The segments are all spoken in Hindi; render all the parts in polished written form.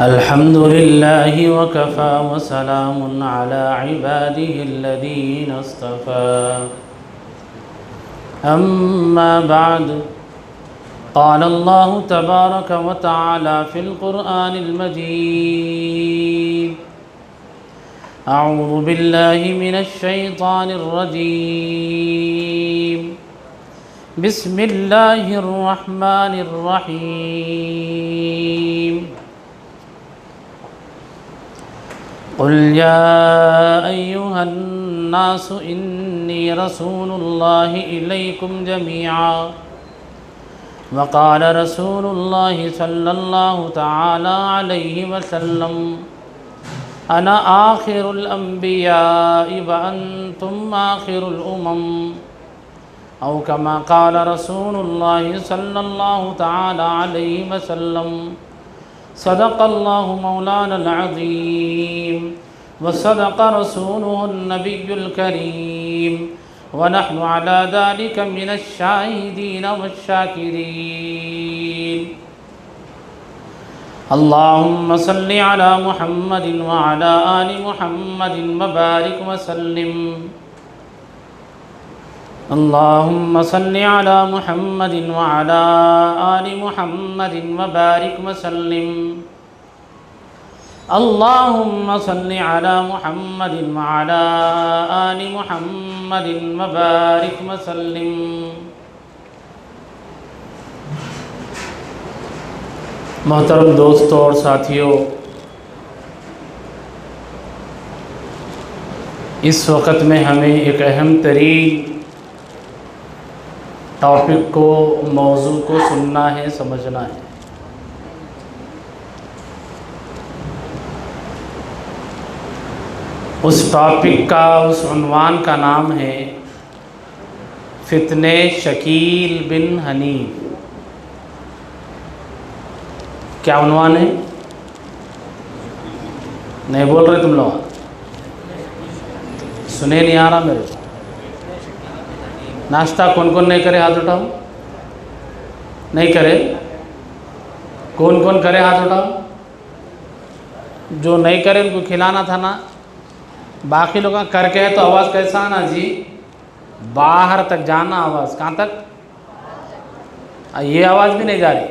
अल्हम्दुलिल्लाहि वकफ़ा वसलामुन अला इबादिहिल्लज़ीना इस्तफ़ा अम्मा बअद क़ाल अल्लाहु तबारक व तआला फ़िल क़ुरआनिल मजीद अऊज़ु बिल्लाहि मिनश शैतानिर रजीम बिस्मिल्लाहिर रहमानिर रहीम क़ुल या अय्युहन्नासु इन्नी रसूलुल्लाहि इलैकुम जमीआ वक़ाल रसूलुल्लाहि सल्लल्लाहु तआला अलैहि वसल्लम अना आखिरुल अंबियाइ व अंतुम आखिरुल उमम औ कमा क़ाल रसूलुल्लाहि सल्लल्लाहु तआला अलैहि वसल्लम सदक़ल्लाहु मौलानल अज़ीम व सदक़ रसूलुहुन नबियुल करीम व नहनु अला ज़ालिका मिनश शाहिदीन वश्शाकिरीन। अल्लाहुम्म सल्लि अला मुहम्मदिन व अला आलि मुहम्मदिन व बारिक व सल्लिम। अल्लाहुम्म सल्लि अला मुहम्मदिन व अला आलि मुहम्मदिन व बारिक व सल्लिम। अल्लाहुम्म सल्लि अला मुहम्मदिन व अला आलि मुहम्मदिन व बारिक व सल्लिम। मोहतरम दोस्तों और साथियों, इस वक़्त में हमें एक अहम तरीन टॉपिक को, मौजू को सुनना है, समझना है। उस टॉपिक का, उस उन्वान का नाम है फितने शकील बिन हनीफ। क्या उन्वान है? नहीं बोल रहे तुम लोग? सुने नहीं आ रहा मेरे को। नाश्ता कौन कौन नहीं करे हाथ उठाओ। नहीं करे? कौन कौन करे हाथ उठाओ। जो नहीं करे उनको खिलाना था ना। बाकी लोग करके है तो आवाज़ कैसा आना जी? बाहर तक जाना आवाज़। कहाँ तक? ये आवाज़ भी नहीं जा रही।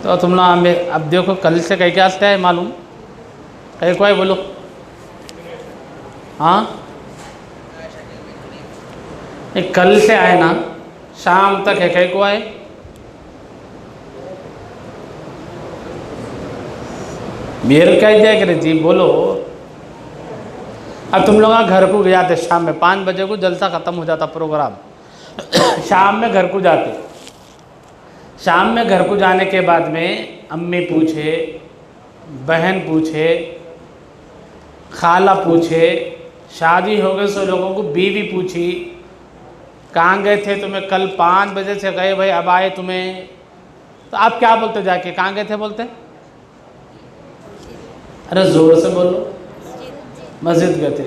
तो तुम लोग अब देखो, कल से कहीं क्या है मालूम? कहीं को है बोलो। हाँ, एक कल से आए ना, शाम तक है। कहीं को आए? मेरे क्या दिया करे जी, बोलो। अब तुम लोग घर को जाते शाम में 5 बजे को जलसा ख़त्म हो जाता प्रोग्राम। शाम में घर को जाते। शाम में घर को जाने के बाद में अम्मी पूछे, बहन पूछे, खाला पूछे, शादी हो गई सो लोगों को बीवी पूछी, कहाँ गए थे तुम्हें कल 5 बजे से गए भाई, अब आए तुम्हें। तो आप क्या बोलते जाके? कहाँ गए थे बोलते? अरे ज़ोर से बोलो। मस्जिद गए थे।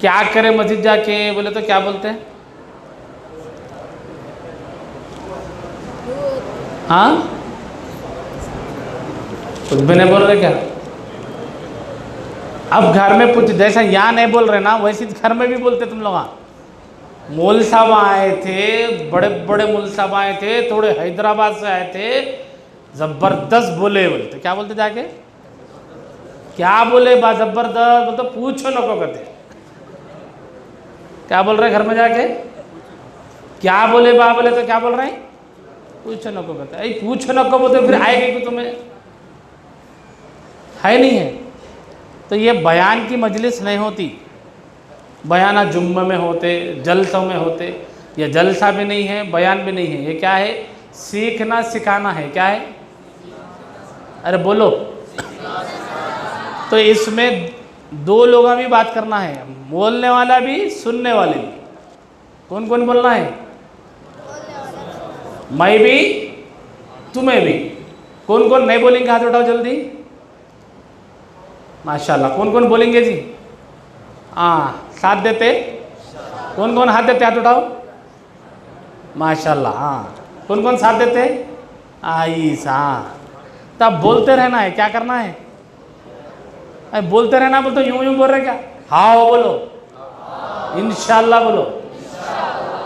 क्या करें मस्जिद जाके बोले तो क्या बोलते हैं? हाँ, कुछ भी नहीं बोल रहे क्या? अब घर में पूछ, जैसा यहाँ नहीं बोल रहे ना, वैसे घर में भी बोलते तुम लोग। मौल साहब आए थे, बड़े बड़े मौल साहब आए थे, थोड़े हैदराबाद से आए थे, ज़बरदस्त बोले। बोलते क्या बोलते जाके? क्या बोले बा? ज़बरदस्त बोलते, पूछो नको कहते। क्या बोल रहे घर में जाके? क्या बोले बा? बोले तो क्या बोल रहे हैं? पूछो नको कहते। अरे पूछो नको बोलते फिर आएगी कि तुम्हें है नहीं है। तो ये बयान की मजलिस नहीं होती। बयान जुम्मे में होते, जलसों में होते। ये जलसा भी नहीं है, बयान भी नहीं है। ये क्या है? सीखना सिखाना है। क्या है? अरे बोलो। तो इसमें 2 लोगों भी बात करना है, बोलने वाला भी, सुनने वाले भी। कौन कौन बोलना है? मैं भी, तुम्हें भी। कौन कौन नहीं बोलेंगे हाथ उठाओ जल्दी। माशाल्लाह। कौन कौन बोलेंगे जी? हाँ, साथ देते। कौन कौन हाथ देते? हाथ उठाओ। माशाल्लाह। हाँ, कौन कौन साथ देते हैं? ऐसा। तब बोलते रहना है, क्या करना है? अरे बोलते रहना, बोल तो यूं यूं बोल रहे क्या? हाँ बोलो, इंशाल्लाह बोलो।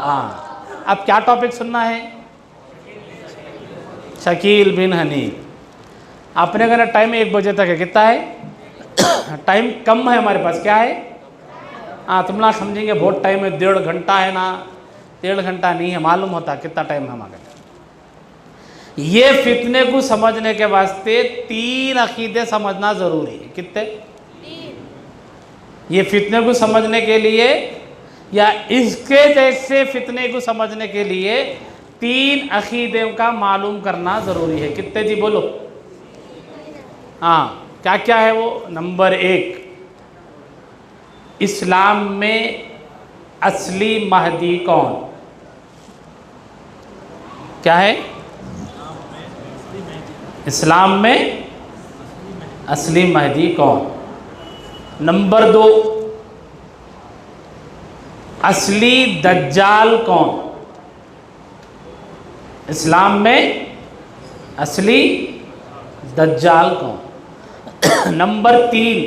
हाँ, अब क्या टॉपिक सुनना है? शकील बिन हनीफ। अपने का टाइम 1 बजे तक है, कितना है? टाइम कम है हमारे पास, क्या है? हाँ, तुम ना समझेंगे बहुत टाइम है, 1.5 घंटा है ना। 1.5 घंटा नहीं है, मालूम होता कितना टाइम है हमारे। ये फितने को समझने के वास्ते 3 अकीदे समझना जरूरी है। कितने? ये फितने को समझने के लिए या इसके जैसे फितने को समझने के लिए 3 अकीदे का मालूम करना जरूरी है। कितने जी बोलो? हाँ, क्या क्या है वो? नंबर 1, इस्लाम में असली महदी कौन? क्या है? इस्लाम में असली महदी कौन? नंबर 2, असली दज्जाल कौन? इस्लाम में असली दज्जाल कौन? नंबर 3,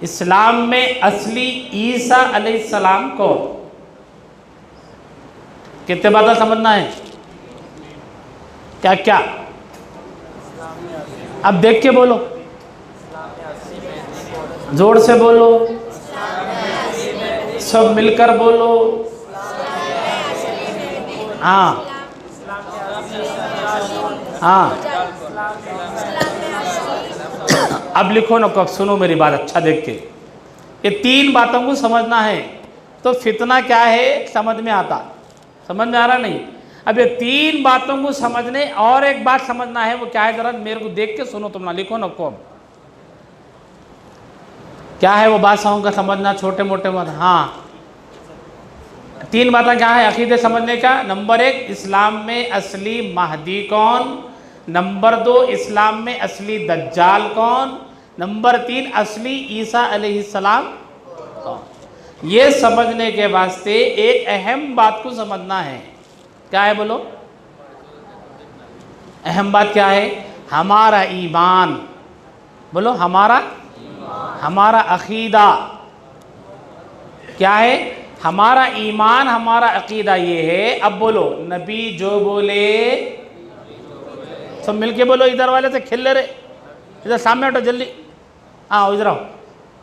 इस्लाम में असली ईसा अलैहिस्सलाम कौन? कितने बातें समझना है? क्या क्या? अब देख के बोलो, जोर से बोलो, सब मिलकर बोलो। हाँ हाँ, अब लिखो ना, कब सुनो मेरी बात अच्छा देख के। ये 3 बातों को समझना है तो फितना क्या है समझ में आता। समझ में आ रहा नहीं? अब ये 3 बातों को समझने और एक बात समझना है, वो क्या है? जरा मेरे को देख के सुनो, तुम ना लिखो ना को। क्या है वो बादशाहों का समझना, छोटे मोटे मत। हाँ, 3 बातें क्या है अकीदे समझने का? नंबर 1, इस्लाम में असली महदी कौन? नंबर 2, इस्लाम में असली दज्जाल कौन? नंबर 3, असली ईसा अलैहिस्सलाम कौन? ये समझने के वास्ते एक अहम बात को समझना है। क्या है बोलो? अहम बात क्या है? हमारा ईमान। बोलो, हमारा अकीदा क्या है? हमारा ईमान, हमारा अकीदा ये है। अब बोलो, नबी जो बोले, सब मिलके बोलो। इधर वाले से खेल ले रहे, इधर सामने हटो जल्दी। आओ इधर आओ,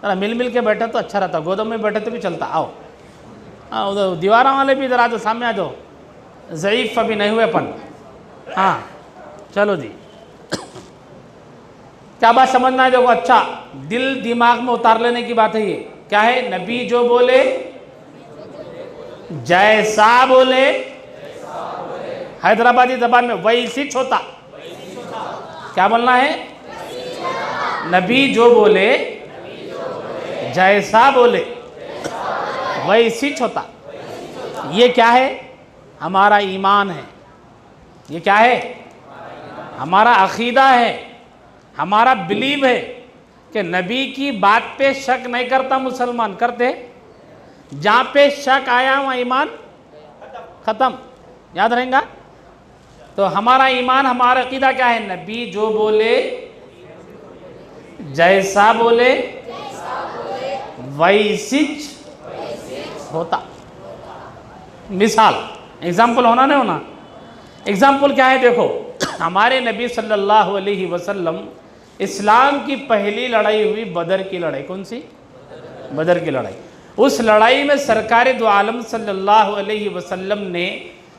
जरा मिल के बैठे तो अच्छा रहता, गोदम में बैठे तो भी चलता। आओ हाँ, उधर दीवारा वाले भी इधर आ जाओ, सामने आ जाओ, ज़ईफ़ अभी नहीं हुए अपन। हाँ चलो जी, क्या बात समझना है? देखो अच्छा, दिल दिमाग में उतार लेने की बात है ये। क्या है? नबी जो बोले, जैसा बोले, हैदराबादी जबान में वैसी होता। क्या बोलना है? नबी जो बोले, जैसा बोले, वैसी होता। ये क्या है? हमारा ईमान है। ये क्या है? हमारा अकीदा है, हमारा बिलीव है कि नबी की बात पे शक नहीं करता मुसलमान। करते? जहाँ पे शक आया वहाँ ईमान खत्म। याद रहेगा? तो हमारा ईमान, हमारा अकीदा क्या है? नबी जो बोले, जैसा बोले, वैसी होता। मिसाल, एग्जाम्पल होना नहीं होना? एग्जाम्पल क्या है? देखो, हमारे नबी सल्लल्लाहु अलैहि वसल्लम, इस्लाम की पहली लड़ाई हुई बदर की लड़ाई। कौन सी? बदर की लड़ाई। उस लड़ाई में सरकार दो आलम सल्लल्लाहु अलैहि वसल्लम ने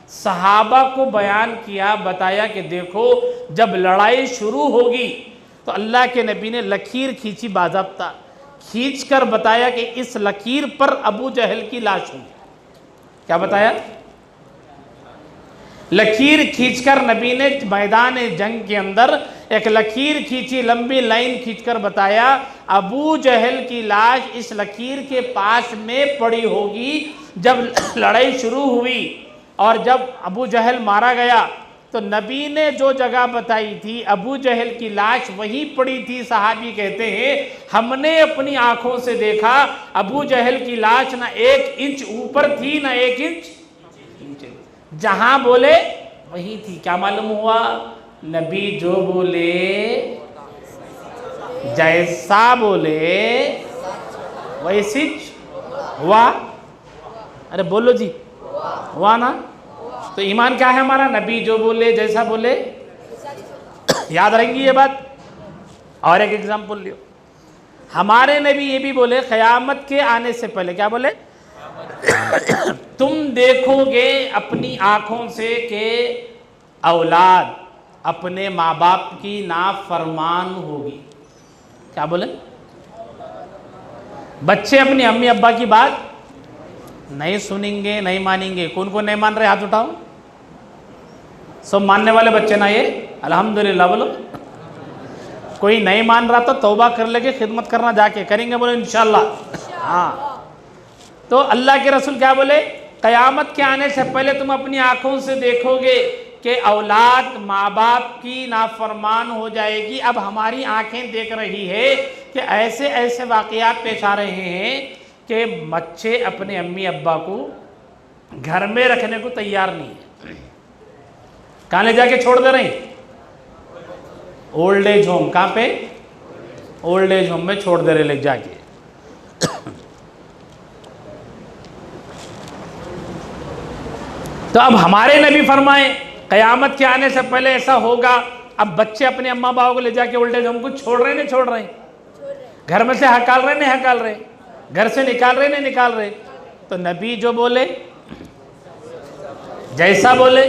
सहाबा को बयान किया, बताया कि देखो जब लड़ाई शुरू होगी तो अल्लाह के नबी ने लकीर खींची, बाज़ाब्ता खींच कर बताया कि इस लकीर पर अबू जहल की लाश होगी। क्या बताया? लकीर खींचकर नबी ने मैदान जंग के अंदर एक लकीर खींची, लंबी लाइन खींचकर बताया अबू जहल की लाश इस लकीर के पास में पड़ी होगी। जब लड़ाई शुरू हुई और जब अबू जहल मारा गया तो नबी ने जो जगह बताई थी अबू जहल की लाश वहीं पड़ी थी। सहाबी कहते हैं हमने अपनी आंखों से देखा अबू जहल की लाश ना 1 इंच ऊपर थी ना 1 इंच नीचे, जहां बोले वही थी। क्या मालूम हुआ? नबी जो बोले जैसा बोले वैसी हुआ। अरे बोलो जी, हुआ ना। तो ईमान क्या है हमारा? नबी जो बोले जैसा बोले, याद रहेंगी ये बात। और एक एग्जाम्पल लियो, हमारे नबी ये भी बोले क़यामत के आने से पहले, क्या बोले? तुम देखोगे अपनी आंखों से कि औलाद अपने माँ बाप की नाफरमान होगी। क्या बोले? बच्चे अपनी अम्मी अब्बा की बात नहीं सुनेंगे, नहीं मानेंगे। कौन कौन नहीं मान रहे, हाथ उठाओ। सब मानने वाले बच्चे ना ये, अल्हम्दुलिल्लाह बोलो। कोई नहीं मान रहा तो तौबा कर लेके खिदमत करना जाके, करेंगे बोलो इंशाल्लाह। हाँ, तो अल्लाह के रसूल क्या बोले? क़यामत के आने से पहले तुम अपनी आंखों से देखोगे कि औलाद माँ बाप की नाफरमान हो जाएगी। अब हमारी आंखें देख रही है कि ऐसे ऐसे वाक़यात पेश आ रहे हैं कि बच्चे अपने अम्मी अब्बा को घर में रखने को तैयार नहीं है। कहाँ ले जाके छोड़ दे रहे हैं? Old age home. कहाँ पे? ओल्ड एज होम में छोड़ दे रहे ले जाके। तो अब हमारे नबी फरमाए क़यामत के आने से पहले ऐसा होगा। अब बच्चे अपने अम्मा बाबा को ले जाके ओल्ड एज होम को छोड़ रहे नहीं छोड़ रहे? घर में से हकाल रहे नहीं हकाल रहे? घर से निकाल रहे नहीं निकाल रहे? तो नबी जो बोले जैसा बोले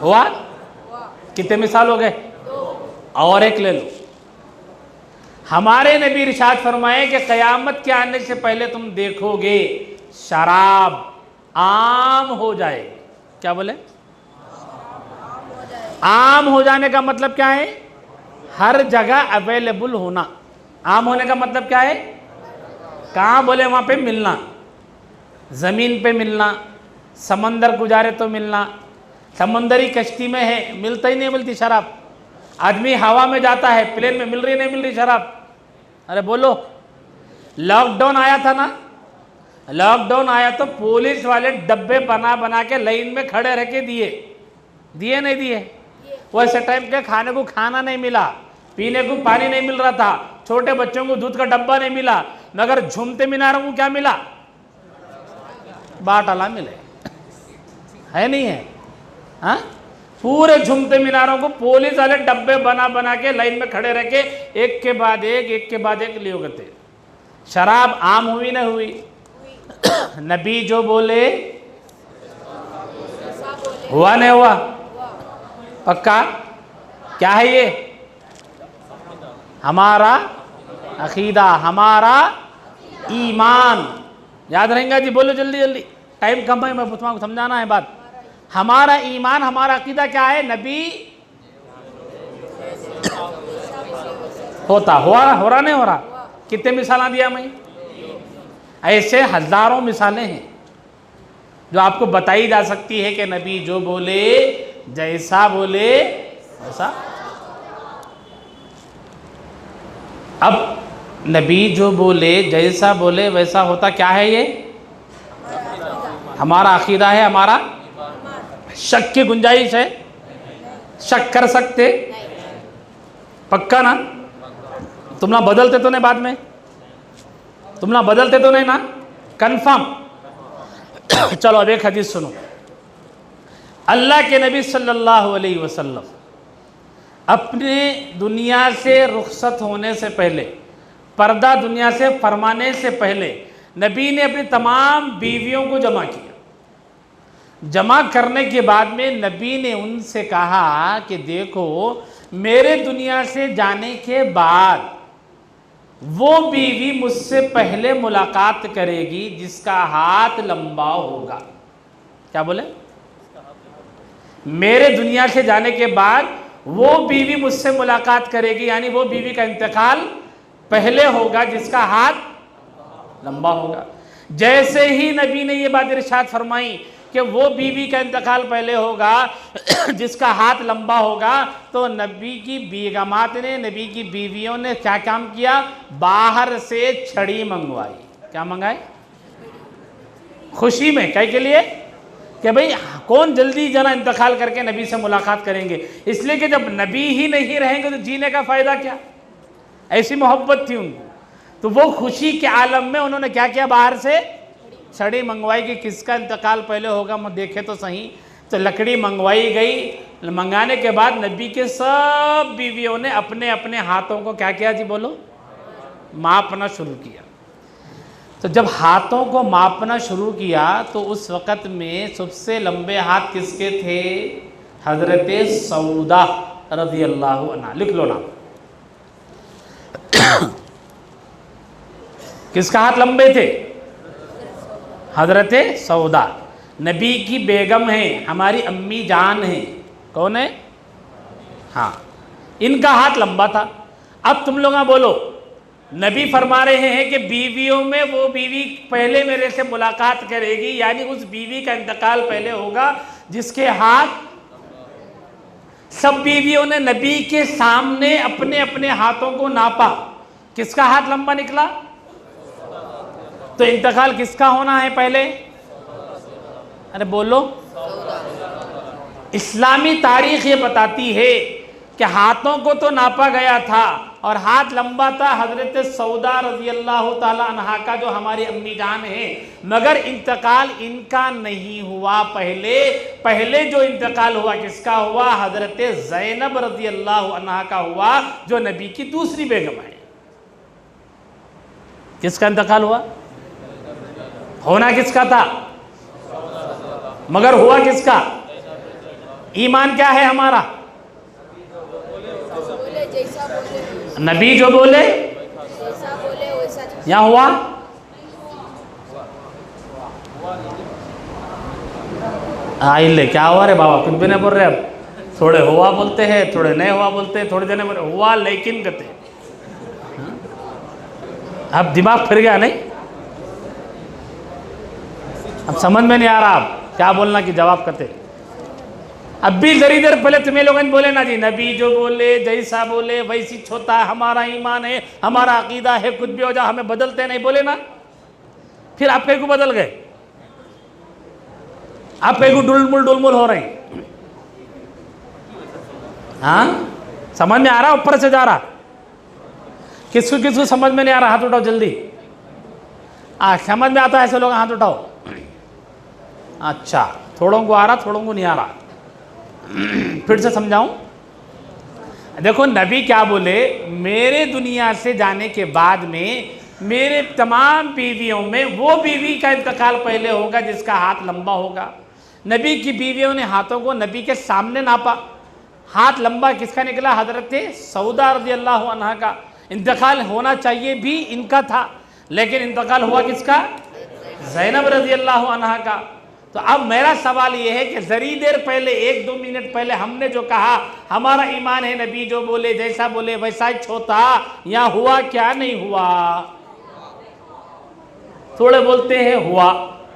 हुआ। कितने मिसाल हो गए? और एक ले लो, हमारे नबी इरशाद फरमाए कि क़यामत के आने से पहले तुम देखोगे शराब आम हो जाए। क्या बोले? आम हो जाने का मतलब क्या है? हर जगह अवेलेबल होना। आम होने का मतलब क्या है? कहाँ बोले? वहाँ पे मिलना, ज़मीन पे मिलना, समंदर गुजारे तो मिलना। समंदरी कश्ती में है, मिलता ही नहीं मिलती शराब। आदमी हवा में जाता है, प्लेन में मिल रही नहीं मिल रही शराब? अरे बोलो। लॉकडाउन आया था ना, लॉकडाउन आया तो पुलिस वाले डब्बे बना बना के लाइन में खड़े रह के दिए नहीं दिए? वैसे टाइम के खाने को खाना नहीं मिला, पीने को पानी नहीं मिल रहा था, छोटे बच्चों को दूध का डब्बा नहीं मिला, मगर झूमते मीनारों को क्या मिला? बाटला मिले। है नहीं है? हाँ, पूरे झूमते मीनारों को पुलिस वाले डब्बे बना बना के लाइन में खड़े रह के एक के बाद एक लियो करते। शराब आम हुई ना हुई? नबी जो बोले हुआ नहीं हुआ? पक्का? क्या है ये? हमारा अकीदा, हमारा ईमान। याद रहेगा जी? बोलो जल्दी जल्दी, टाइम कम है, मैं तुम्हारा को समझाना है बात। हमारा ईमान, हमारा अकीदा क्या है? नबी होता हो रहा नहीं हो रहा? कितने मिसाल दिया मैं? ऐसे हजारों मिसालें हैं जो आपको बताई जा सकती है कि नबी जो बोले जैसा बोले वैसा। अब नबी जो बोले जैसा बोले वैसा होता क्या है? ये हमारा अकीदा है, हमारा। शक की गुंजाइश है? शक कर सकते? पक्का ना? तुम ना बदलते तो नहीं बाद में? तुम ना बदलते तो नहीं ना? कंफर्म? चलो अब एक हदीस सुनो। अल्लाह के नबी सल्लल्लाहु अलैहि वसल्लम अपने दुनिया से रुखसत होने से पहले, पर्दा दुनिया से फरमाने से पहले, नबी ने अपनी तमाम बीवियों को जमा किया। जमा करने के बाद में नबी ने उनसे कहा कि देखो, मेरे दुनिया से जाने के बाद वो बीवी मुझसे पहले मुलाकात करेगी जिसका हाथ लंबा होगा। क्या बोले? मेरे दुनिया से जाने के बाद वो बीवी मुझसे मुलाकात करेगी, यानी वो बीवी का इंतकाल पहले होगा जिसका हाथ लंबा होगा। जैसे ही नबी ने ये बात इरशाद फरमाई कि वो बीवी का इंतकाल पहले होगा जिसका हाथ लंबा होगा, तो नबी की बेगमात ने, नबी की बीवियों ने क्या काम किया? बाहर से छड़ी मंगवाई। क्या मंगाए? खुशी में। क्या के लिए? कि भाई कौन जल्दी जना इंतकाल करके नबी से मुलाकात करेंगे, इसलिए कि जब नबी ही नहीं रहेंगे तो जीने का फ़ायदा क्या। ऐसी मोहब्बत थी उनको। तो वो खुशी के आलम में उन्होंने क्या किया, बाहर से छड़ी मंगवाई कि किसका इंतकाल पहले होगा मैं देखे तो सही। तो लकड़ी मंगवाई गई। मंगाने के बाद नबी के सब बीवियों ने अपने अपने हाथों को क्या किया जी, बोलो, मापना शुरू किया। तो जब हाथों को मापना शुरू किया तो उस वक़्त में सबसे लंबे हाथ किसके थे, हज़रत सऊदा रज़ी अल्लाह अन्हा। लिख लो नाम। किसका हाथ लंबे थे, हज़रत सऊदा। नबी की बेगम है, हमारी अम्मी जान है। कौन है, हाँ, इनका हाथ लंबा था। अब तुम लोग बोलो, नबी फरमा रहे हैं कि बीवियों में वो बीवी पहले मेरे से मुलाकात करेगी, यानी उस बीवी का इंतकाल पहले होगा जिसके हाथ। सब बीवियों ने नबी के सामने अपने अपने हाथों को नापा, किसका हाथ लंबा निकला। तो इंतकाल किसका होना है पहले, अरे बोलो। इस्लामी तारीख ये बताती है कि हाथों को तो नापा गया था और हाथ लंबा था हज़रत सऊदा रज़ी अल्लाह ताला अन्हा का, जो हमारी अम्मी जान है। मगर इंतकाल इनका नहीं हुआ, पहले जो इंतकाल हुआ किसका हुआ, हज़रत ज़ैनब रज़ी अल्लाह अन्हा का हुआ, जो नबी की दूसरी बेगम है। किसका इंतकाल हुआ, होना किसका था, मगर हुआ किसका। ईमान क्या है हमारा, नबी जो बोले यहाँ हुआ। ले क्या हुआ रे बाबा, कुछ भी नहीं बोल रहे। अब थोड़े हुआ बोलते हैं, थोड़े नहीं हुआ बोलते हैं, थोड़े जने बोले हुआ लेकिन कहते। अब दिमाग फिर गया नहीं, अब समझ में नहीं आ रहा आप क्या बोलना कि जवाब करते। अब भी जरी देर पहले तुम्हें लोगों ने बोले ना जी, नबी जो बोले जैसा बोले वैसी छोता है, हमारा ईमान है, हमारा अकीदा है, कुछ भी हो जाए हमें बदलते नहीं, बोले ना। फिर आप कहीं को बदल गए, आप कहीं को डुलमुल हो रहे हैं। हाँ, समझ में आ रहा, ऊपर से जा रहा। किसको समझ में नहीं आ रहा, हाथ उठाओ जल्दी। समझ में आता है ऐसे लोग, हाथ उठाओ। अच्छा, थोड़ों को आ रहा, थोड़ों को नहीं आ रहा। फिर से समझाऊं, देखो नबी क्या बोले, मेरे दुनिया से जाने के बाद में मेरे तमाम बीवियों में वो बीवी का इंतकाल पहले होगा जिसका हाथ लंबा होगा। नबी की बीवियों ने हाथों को नबी के सामने नापा, हाथ लंबा किसका निकला, हज़रत सऊदा रज़ी अल्लाह अन्हा का। इंतकाल होना चाहिए भी इनका था, लेकिन इंतकाल हुआ किसका, ज़ैनब रज़ी अल्लाह अन्हा का। तो अब मेरा सवाल ये है कि जरी देर पहले 1-2 मिनट पहले हमने जो कहा हमारा ईमान है, नबी जो बोले जैसा बोले वैसा ही छोता, या हुआ क्या नहीं हुआ। थोड़े बोलते हैं हुआ,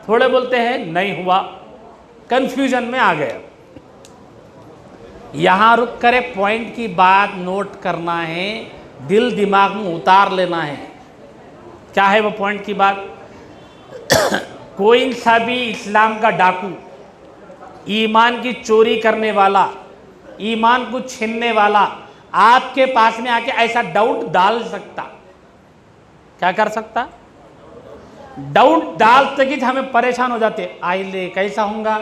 थोड़े बोलते हैं नहीं हुआ, कंफ्यूजन में आ गए। यहां रुक कर एक पॉइंट की बात नोट करना है, दिल दिमाग में उतार लेना है। क्या है वो पॉइंट की बात। कोई सा भी इस्लाम का डाकू, ईमान की चोरी करने वाला, ईमान को छीनने वाला आपके पास में आके ऐसा डाउट डाल सकता, क्या कर सकता, डाउट डालते कि हमें परेशान हो जाते। ले कैसा होगा,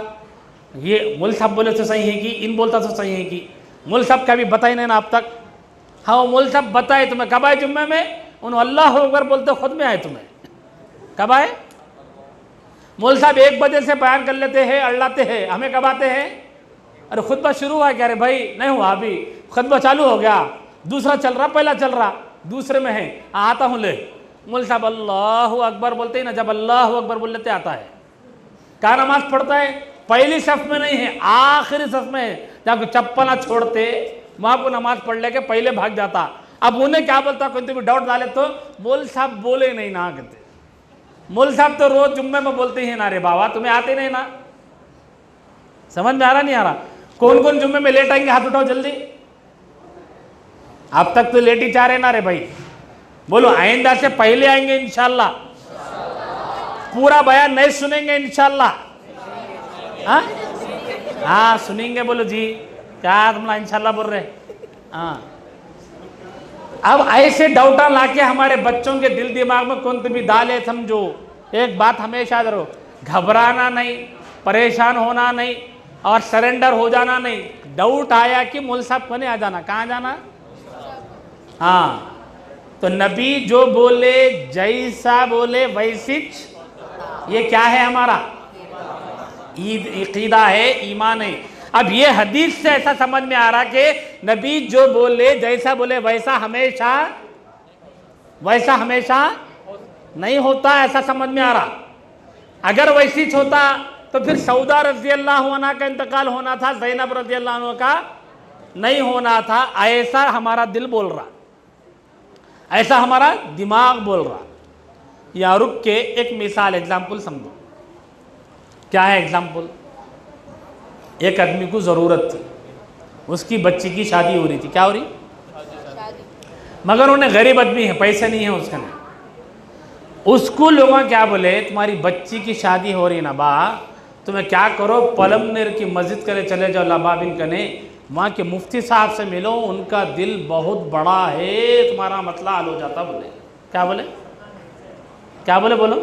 ये मुल साहब बोले तो सही है कि इन बोलता तो सही है कि मुल साहब कभी बताई नहीं ना अब तक। हाँ, मुल साहब बताए तुम्हें, कब आए जुम्मे में, उन अल्लाह अकबर बोलते खुद में आए तुम्हें, कब आए। मौल साहब 1 बजे से बयान कर लेते हैं, अड़लाते हैं, हमें कब आते हैं। अरे खुतबा शुरू हुआ क्या, रे भाई नहीं हुआ अभी, खुतबा चालू हो गया, दूसरा चल रहा, पहला चल रहा, दूसरे में है, आता हूँ ले। मौल साहब अल्लाह अकबर बोलते ही ना, जब अल्लाह अकबर बोल लेते आता है। क्या नमाज पढ़ता है, पहली सफ में नहीं है, आखिरी सफ में है, जहाँ चप्पल ना छोड़ते वहाँ को नमाज पढ़ लेके पहले भाग जाता। अब उन्हें क्या बोलता, कोई तो भी डाउट डाले तो मौल साहब बोले नहीं ना कहते। मौल साहब तो रोज जुम्मे में बोलते ही ना, रे बाबा तुम्हें आते नहीं ना। समझ में आ रहा नहीं आ रहा। कौन कौन जुम्मे में लेट आएंगे, हाथ उठाओ जल्दी। अब तक तो लेट ही चाह रहे ना रे भाई, बोलो आइंदा से पहले आएंगे इंशाल्लाह, पूरा बयान नहीं सुनेंगे इंशाल्लाह। हाँ हाँ सुनेंगे, बोलो जी, क्या तुम इंशाल्लाह बोल रहे। हाँ, अब ऐसे डाउटा लाके हमारे बच्चों के दिल दिमाग में कौन भी डाले, समझो एक बात हमेशा याद रहो, घबराना नहीं, परेशान होना नहीं और सरेंडर हो जाना नहीं। डाउट आया कि मौलवी साहब को नहीं आ जाना, कहाँ जाना। हाँ, तो नबी जो बोले जैसा बोले वैसिच, ये क्या है हमारा इकीदा है, ईमान है। अब ये हदीस से ऐसा समझ में आ रहा कि नबी जो बोले जैसा बोले वैसा हमेशा नहीं होता, ऐसा समझ में आ रहा। अगर वैसी होता तो फिर सौदा रज़ी अल्लाह अन्हा का इंतकाल होना था, ज़ैनब रज़ी अल्लाह अन्हा का नहीं होना था। ऐसा हमारा दिल बोल रहा, ऐसा हमारा दिमाग बोल रहा। या रुक के एक मिसाल एग्जाम्पल समझो। क्या है एग्जाम्पल? एक आदमी को ज़रूरत थी, उसकी बच्ची की शादी हो रही थी। क्या हो रही? मगर उन्हें गरीब आदमी है, पैसे नहीं है उसके ना। उसको लोग क्या बोले, तुम्हारी बच्ची की शादी हो रही ना बा, तुम्हें क्या करो, पलमनेर की मस्जिद करे चले जाओ, लबाबिन कने, वहाँ के मुफ्ती साहब से मिलो, उनका दिल बहुत बड़ा है, तुम्हारा मसला हल हो जाता। बोले क्या बोले, क्या बोले, बोलो।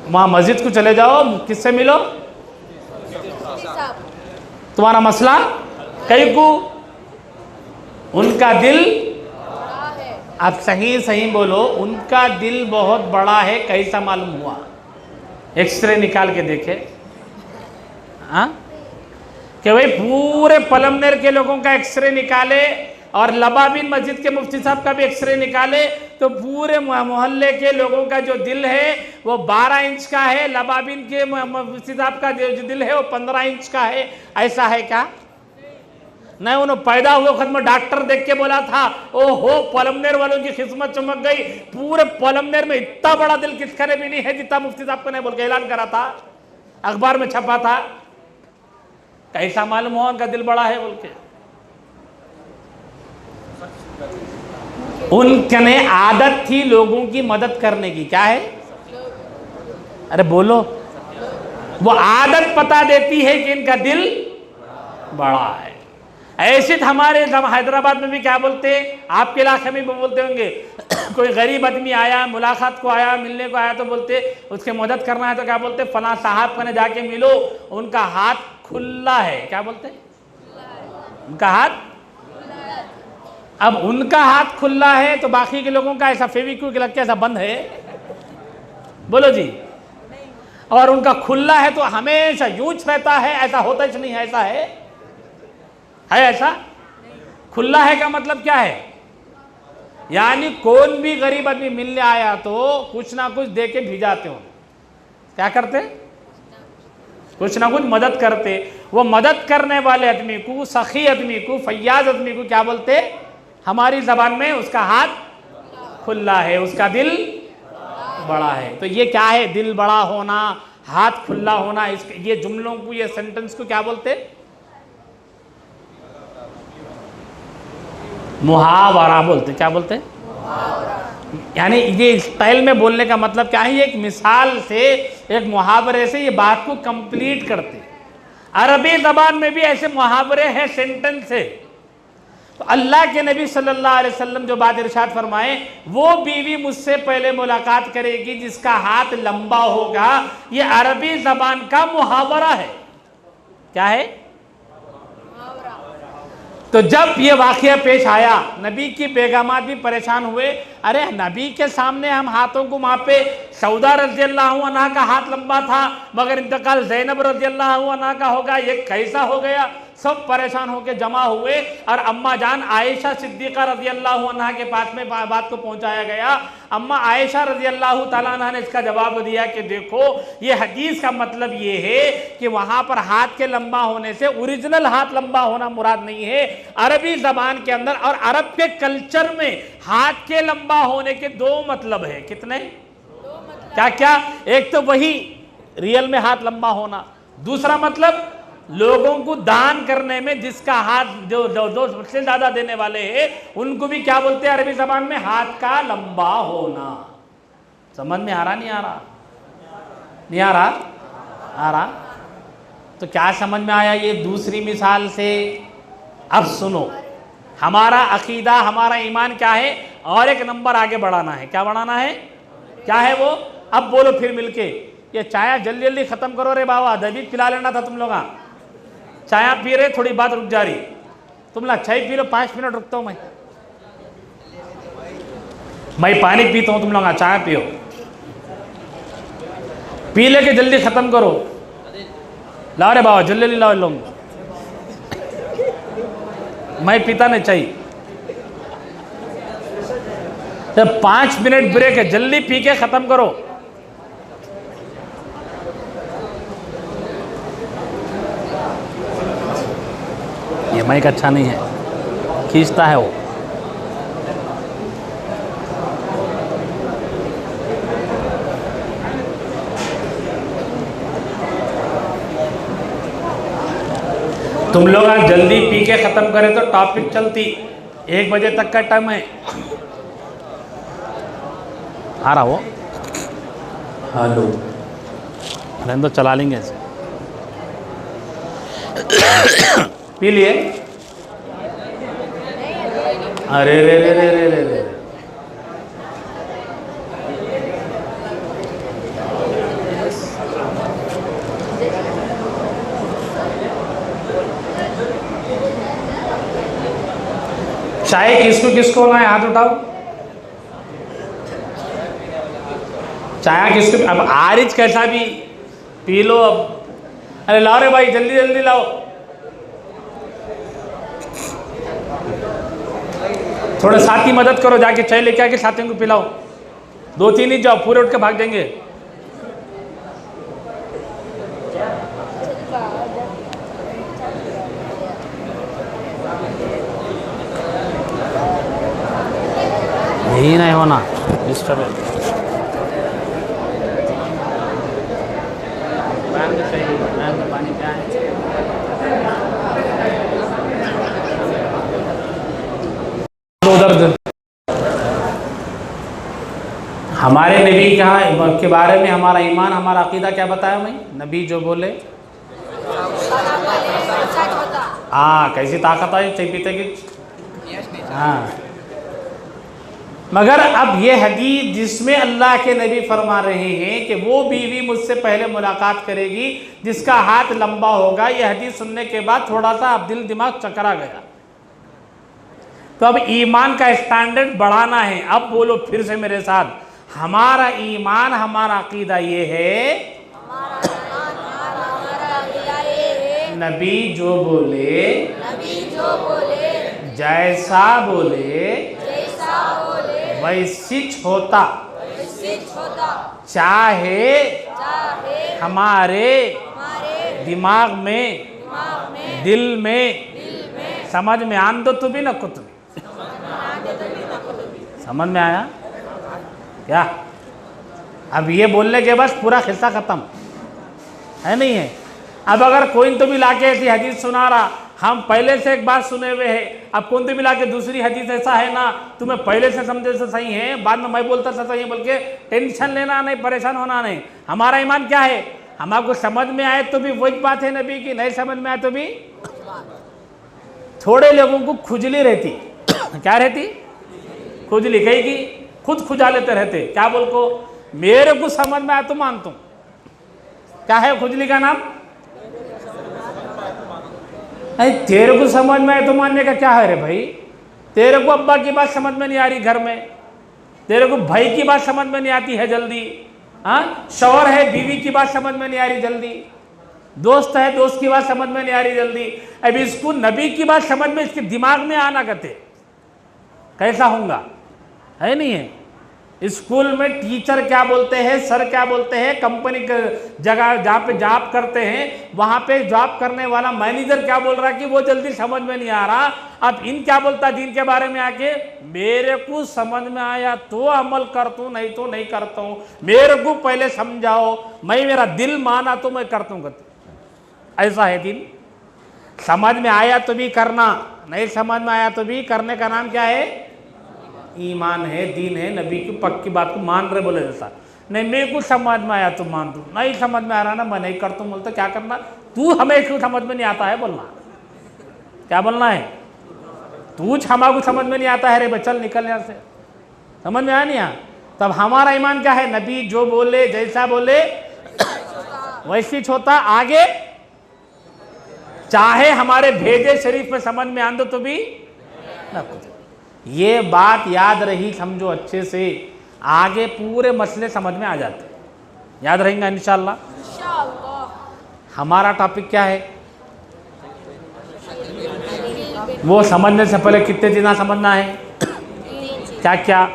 वहाँ मस्जिद को चले जाओ, किससे मिलो, तुम्हारा मसला कई को, उनका दिल, आप सही सही बोलो, उनका दिल बहुत बड़ा है। कैसा मालूम हुआ? एक्सरे निकाल के देखे, हाँ, कि भाई पूरे पलमनेर के लोगों का एक्सरे निकाले और लबाबिन मस्जिद के मुफ्ती साहब का भी एक्सरे निकाले, तो पूरे मोहल्ले के लोगों का जो दिल है वो 12 इंच का है, लबाबिन के मुफ्ती साहब का जो दिल है वो 15 इंच का है। ऐसा है क्या? नहीं, उन्होंने पैदा हुए खुद में डॉक्टर देख के बोला था, ओहो पलमनेर वालों की किस्मत चमक गई, पूरे पलमनेर में इतना बड़ा दिल किसका ने भी नहीं है जितना मुफ्ती साहब को नहीं बोल के ऐलान करा था, अखबार में छपा था। कैसा मालूम हुआ उनका दिल बड़ा है बोल के? उनके आदत थी लोगों की मदद करने की। क्या है? अरे बोलो, वो आदत पता देती है कि इनका दिल बड़ा है। ऐसे हमारे हैदराबाद में भी क्या बोलते हैं, आपके इलाके में भी बोलते होंगे, कोई गरीब आदमी आया, मुलाकात को आया, मिलने को आया, तो बोलते उसके मदद करना है तो क्या बोलते, फला साहब कने जाके मिलो, उनका हाथ खुला है। क्या बोलते? उनका हाथ। अब उनका हाथ खुला है तो बाकी के लोगों का ऐसा फेविक्विक लग के ऐसा बंद है, बोलो जी। और उनका खुला है तो हमेशा यूज रहता है, ऐसा होता ही नहीं है। ऐसा है ऐसा खुला है का मतलब क्या है? यानी कौन भी गरीब आदमी मिलने आया तो कुछ ना कुछ दे के भिजाते हो। क्या करते? कुछ ना कुछ मदद करते। वो मदद करने वाले आदमी को, सखी आदमी को, फैयाज आदमी को क्या बोलते? हमारी जबान में उसका हाथ खुला है, उसका दिल बड़ा है। तो ये क्या है? दिल बड़ा होना, हाथ खुला होना। ये जुमलों को, ये सेंटेंस को क्या बोलते? मुहावरा बोलते। क्या बोलते? यानी ये स्टाइल में बोलने का मतलब क्या है? एक मिसाल से, एक मुहावरे से ये बात को कंप्लीट करते। अरबी जबान में भी ऐसे मुहावरे हैं, सेंटेंस है। तो अल्लाह के नबी सल्लल्लाहु अलैहि वसल्लम जो बात इरशाद फरमाए, वो बीवी मुझसे पहले मुलाकात करेगी जिसका हाथ लंबा होगा, ये अरबी जबान का मुहावरा है। क्या है? तो जब ये वाकया पेश आया, नबी की बेगमात भी परेशान हुए। अरे नबी के सामने हम हाथों को मापे, सौदा रज़ी अल्लाह अन्हा का हाथ लंबा था मगर इंतकाल ज़ैनब रज़ी अल्लाह अन्हा का होगा, ये कैसा हो गया? सब परेशान होकर जमा हुए और अम्मा जान आयशा सिद्दीक़ा रज़ी अल्लाह अन्हा के पास में बात को पहुंचाया गया। अम्मा आयशा रज़ी अल्लाह तआला अन्हा ने इसका जवाब दिया कि देखो, ये हदीस का मतलब ये है कि वहाँ पर हाथ के लंबा होने से ओरिजिनल हाथ लंबा होना मुराद नहीं है। अरबी ज़बान के अंदर और अरब के कल्चर में हाथ के लंबा होने के दो मतलब है। कितने? क्या क्या? एक तो वही रियल में हाथ लंबा होना, दूसरा मतलब लोगों को दान करने में जिसका हाथ जो सबसे ज्यादा देने वाले हैं उनको भी क्या बोलते हैं अरबी जबान में? हाथ का लंबा होना। समझ में आ रहा? नहीं आ रहा? नहीं आ रहा? आ रहा? तो क्या समझ में आया ये दूसरी मिसाल से? अब सुनो, हमारा अकीदा, हमारा ईमान क्या है, और एक नंबर आगे बढ़ाना है। क्या बढ़ाना है? क्या है वो? अब बोलो फिर मिलके। ये चाय जल्दी जल्दी खत्म करो रे बाबा, दही पिला लेना था तुम लोग। चाय पी रहे, थोड़ी बात रुक जा रही। तुम लोग चाय पी लो, 5 मिनट रुकता हूँ मैं पानी पीता हूँ, तुम लोग चाय पियो, पी लेके जल्दी खत्म करो। लाओ रे बाबा जल्दी जल्दी लाओ लोग, मैं पीता नहीं चाहिए। तो 5 मिनट ब्रेक है, जल्दी पी के खत्म करो। ये माइक अच्छा नहीं है, खींचता है वो। तुम लोग आज जल्दी पी के खत्म करें तो टॉपिक चलती। 1 बजे तक का टाइम है। आ रहा वो? हेलो, रहने तो चला लेंगे ऐसे। पी लिए? अरे रे रे रे रे रे रे, चाय किसको किसको ना है? हाथ उठाओ। चाय किसको? अब आरिज कैसा भी पी लो अब। अरे लाओ रे भाई, जल्दी जल्दी लाओ। थोड़ा साथी मदद करो, जाके चाय लेके आके साथियों को पिलाओ। 2-3 ही जाओ, पूरे उठ के भाग देंगे। यही नहीं होना डिस्टर्ब है। पानी क्या है? उधर हमारे नबी के बारे में हमारा ईमान, हमारा अकीदा क्या बताया मैं? नबी जो बोले हाँ, कैसी ताकत आई चाय पीते की। हाँ, मगर अब ये हदीस जिसमें अल्लाह के नबी फरमा रहे हैं कि वो बीवी मुझसे पहले मुलाकात करेगी जिसका हाथ लंबा होगा, ये हदीस सुनने के बाद थोड़ा सा अब दिल दिमाग चकरा गया। तो अब ईमान का स्टैंडर्ड बढ़ाना है। अब बोलो फिर से मेरे साथ, हमारा ईमान, हमारा अकीदा ये है, नबी जो बोले जैसा बोले वैसिच होता, चाहे हमारे दिमाग में, दिल में, समझ में आन दो तो भी ना कुछ भी। समझ में आया क्या? अब ये बोलने के बाद पूरा खिस्सा खत्म है, नहीं है? अब अगर कोई तो भी लाके ऐसी हदीस सुना रहा, हम पहले से एक बात सुने हुए हैं, अब कौन तो मिला के दूसरी हदीस ऐसा है ना, तुम्हें पहले से समझे से सही है, बाद में मैं बोलता था सही है, बल्कि टेंशन लेना नहीं, परेशान होना नहीं। हमारा ईमान क्या है? हमारे समझ में आए तो भी वही बात है नबी की, नहीं समझ में आए तो भी। थोड़े लोगों को खुजली रहती क्या रहती? खुजली, कहीं की खुद खुजा लेते रहते। क्या बोल को? मेरे को समझ में आया तो मानता हूं। क्या है खुजली का नाम? नहीं, तेरे को समझ में आए तो मानने का क्या है रे भाई? तेरे को अब्बा की बात समझ में नहीं आ रही घर में, तेरे को भाई की बात समझ में नहीं आती है जल्दी, हाँ, शौहर है बीवी की बात समझ में नहीं आ रही जल्दी, दोस्त है दोस्त की बात समझ में नहीं आ रही जल्दी। अब इसको नबी की बात समझ में इसके दिमाग में आना कहते कैसा होगा? है नहीं है? स्कूल में टीचर क्या बोलते हैं, सर क्या बोलते हैं, कंपनी के जगह जहाँ पे जॉब करते हैं वहाँ पे जॉब करने वाला मैनेजर क्या बोल रहा है कि वो जल्दी समझ में नहीं आ रहा। अब इन क्या बोलता दीन के बारे में आके, मेरे को समझ में आया तो अमल करता हूँ, नहीं तो नहीं करता हूँ, मेरे को पहले समझाओ, मैं मेरा दिल माना तो मैं करता हूँ। ऐसा है दीन। समझ में आया तो भी करना, नहीं समझ में आया तो भी करने का नाम क्या है? ईमान है, दीन है, नबी की पक्की बात को मान रहे बोले जैसा। नहीं मेरे को समझ में आया तुम मान दो, नहीं समझ में आ रहा ना मैं नहीं कर तुम बोलते क्या करना, तू हमें क्यों समझ में नहीं आता है बोलना, क्या बोलना है, तू हमारे को समझ में नहीं आता है रे बच्चल निकल यहाँ से, समझ में आया नहीं आया। तब हमारा ईमान क्या है, नबी जो बोले जैसा बोले वैसी होता, आगे चाहे हमारे भेजे शरीफ में समझ में आंदो तो भी ना कुछ। ये बात याद रही समझो अच्छे से, आगे पूरे मसले समझ में आ जाते, याद रहेंगे इंशाअल्लाह। हमारा टॉपिक क्या है, वो समझने से पहले कितने चीज़ें समझना है, क्या क्या,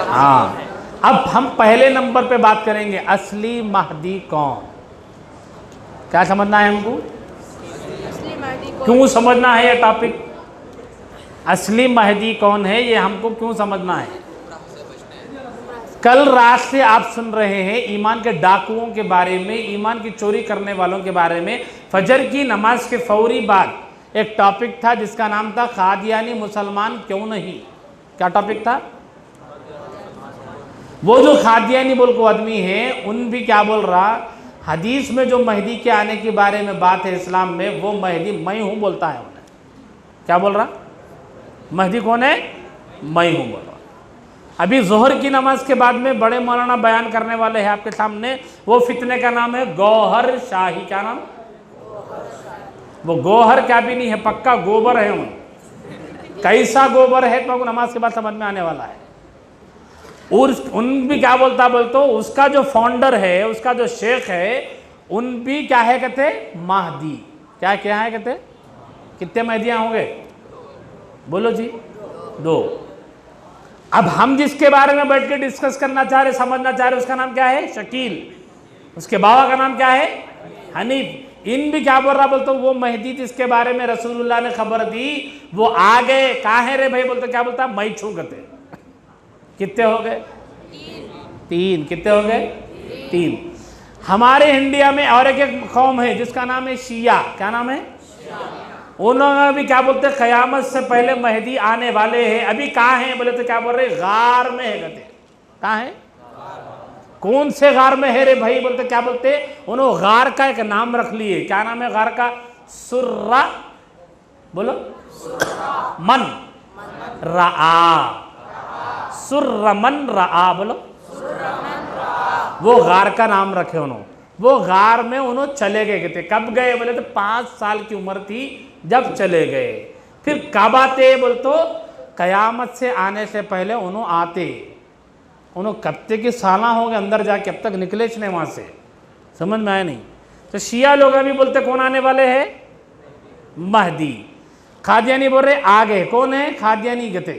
हाँ। अब हम पहले नंबर पे बात करेंगे असली महदी कौन, क्या समझना है हमको, क्यों समझना है ये टॉपिक, असली महदी कौन है ये हमको क्यों समझना है। कल रात से आप सुन रहे हैं ईमान के डाकुओं के बारे में, ईमान की चोरी करने वालों के बारे में। फजर की नमाज के फौरी बाद एक टॉपिक था जिसका नाम था कादियानी मुसलमान क्यों नहीं। क्या टॉपिक था, वो जो कादियानी बोल को आदमी है उन भी क्या बोल रहा, हदीस में जो महदी के आने के बारे में बात है इस्लाम में, वो महदी मैं हूँ बोलता है उन्हें। क्या बोल रहा, महदी कौन है, मैं हूँ बोल रहा। अभी जोहर की नमाज के बाद में बड़े मौलाना बयान करने वाले हैं आपके सामने, वो फितने का नाम है गौहर शाही। क्या नाम, वो गौहर क्या भी नहीं है, पक्का गोबर है उन, कैसा गोबर है तो नमाज के बाद समझ में आने वाला है। और उन भी क्या बोलता बोलते, उसका जो फाउंडर है, उसका जो शेख है, उन भी क्या है कहते, महदी। क्या क्या है कहते, कितने महदियाँ होंगे बोलो जी, 2। अब हम जिसके बारे में बैठ के डिस्कस करना चाह रहे, समझना चाह रहे, उसका नाम क्या है, शकील। उसके बाबा का नाम क्या है, हनीफ। इन भी क्या बोल रहा बोलते, वो महदी जिसके बारे में रसूलुल्लाह ने खबर दी वो आ गए। कहाँ है रे भाई बोलते, क्या बोलता, मैं छू कहते। कितने हो गए, 3। कितने हो गए, 3। हमारे इंडिया में और एक कौम है जिसका नाम है शिया। क्या नाम है, उन्होंने भी क्या बोलते, क़यामत से पहले महदी आने वाले हैं। अभी कहाँ हैं बोले तो क्या बोल रहे, गार में है कहते। कहाँ है, कौन से गार में है रे भाई बोलते, क्या बोलते, उन्होंने गार का एक नाम रख लिए। क्या नाम है गार का, सुर्रा बोलो, मन रआ, सुर्रमन रआ बोलो, वो गार का नाम रखे उन्होंने। वो गार में उन्होंने चले गए कहते। कब गए बोले तो 5 साल की उम्र थी जब चले गए। फिर कब आते बोल तो क़यामत से आने से पहले उन्होंने आते। उन्होंने कब तक की साला हो गए अंदर जाके, अब तक निकले नहीं वहाँ से, समझ में आया नहीं। तो शिया लोग अभी बोलते कौन आने वाले हैं, महदी। कादियानी बोल रहे आ गए, कौन है, कादियानी गते।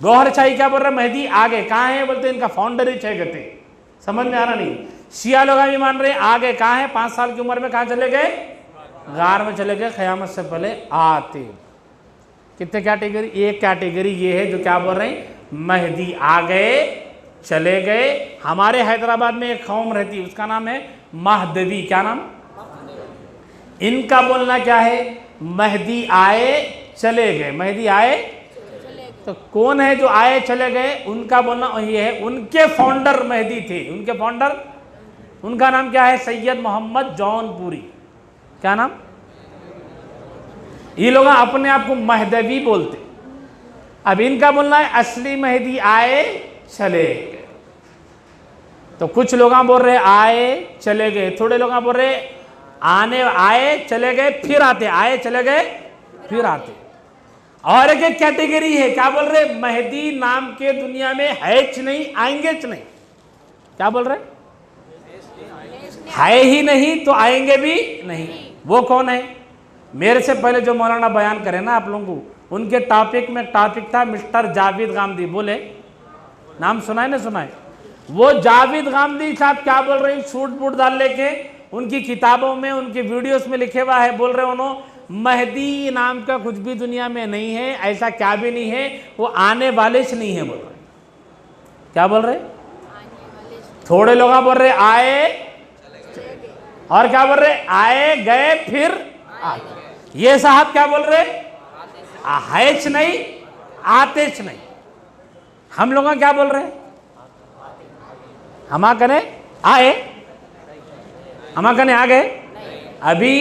गौहर शाही क्या बोल रहे, महदी आ गए। कहाँ है बोलते, इनका फाउंडर ही है गते। समझ में आ रहा नहीं। शिया लोग भी मान रहे आ गए। कहाँ है, 5 साल की उम्र में कहाँ चले गए, गार में चले गए, क़यामत से पहले आते। कितने कैटेगरी, एक कैटेगरी ये है जो क्या बोल रहे हैं, महदी आ गए चले गए। हमारे हैदराबाद में एक कौम रहती, उसका नाम है महदवी। क्या नाम, इनका बोलना क्या है, महदी आए चले गए। महदी आए तो कौन है जो आए चले गए, उनका बोलना ये है, उनके फाउंडर महदी थे। उनके फाउंडर, उनका नाम क्या है, सैयद मोहम्मद जौनपुरी। क्या नाम, ये लोग अपने आप को महदवी बोलते। अब इनका बोलना है असली महदी आए चले गए। तो कुछ लोग बोल रहे आए चले गए, थोड़े लोग बोल रहे आने आए चले गए फिर आते, आए चले गए फिर आते। और एक कैटेगरी है, क्या बोल रहे, महदी नाम के दुनिया में है च नहीं, आएंगे च नहीं। क्या बोल रहे, है ही नहीं तो आएंगे भी नहीं। वो कौन है, मेरे से पहले जो मौलाना बयान करे ना आप लोगों को, उनके टॉपिक में टॉपिक था मिस्टर जावेद गामदी। बोले, नाम सुना है ना, सुना है। वो जावेद गामदी साहब क्या बोल रहे हैं, सूट बूट डाल लेके, उनकी किताबों में, उनकी वीडियोस में लिखे हुआ है, बोल रहे उन्होंने महदी नाम का कुछ भी दुनिया में नहीं है, ऐसा क्या भी नहीं है, वो आने वाले से नहीं है बोल रहे। क्या बोल रहे, थोड़े लोग बोल रहे आए, और क्या बोल रहे, आए गए फिर आए। ये साहब क्या बोल रहे, हैच नहीं, आतेच नहीं। हम लोग क्या बोल रहे हैं? हमा कने आए, हमा कने आ गए, अभी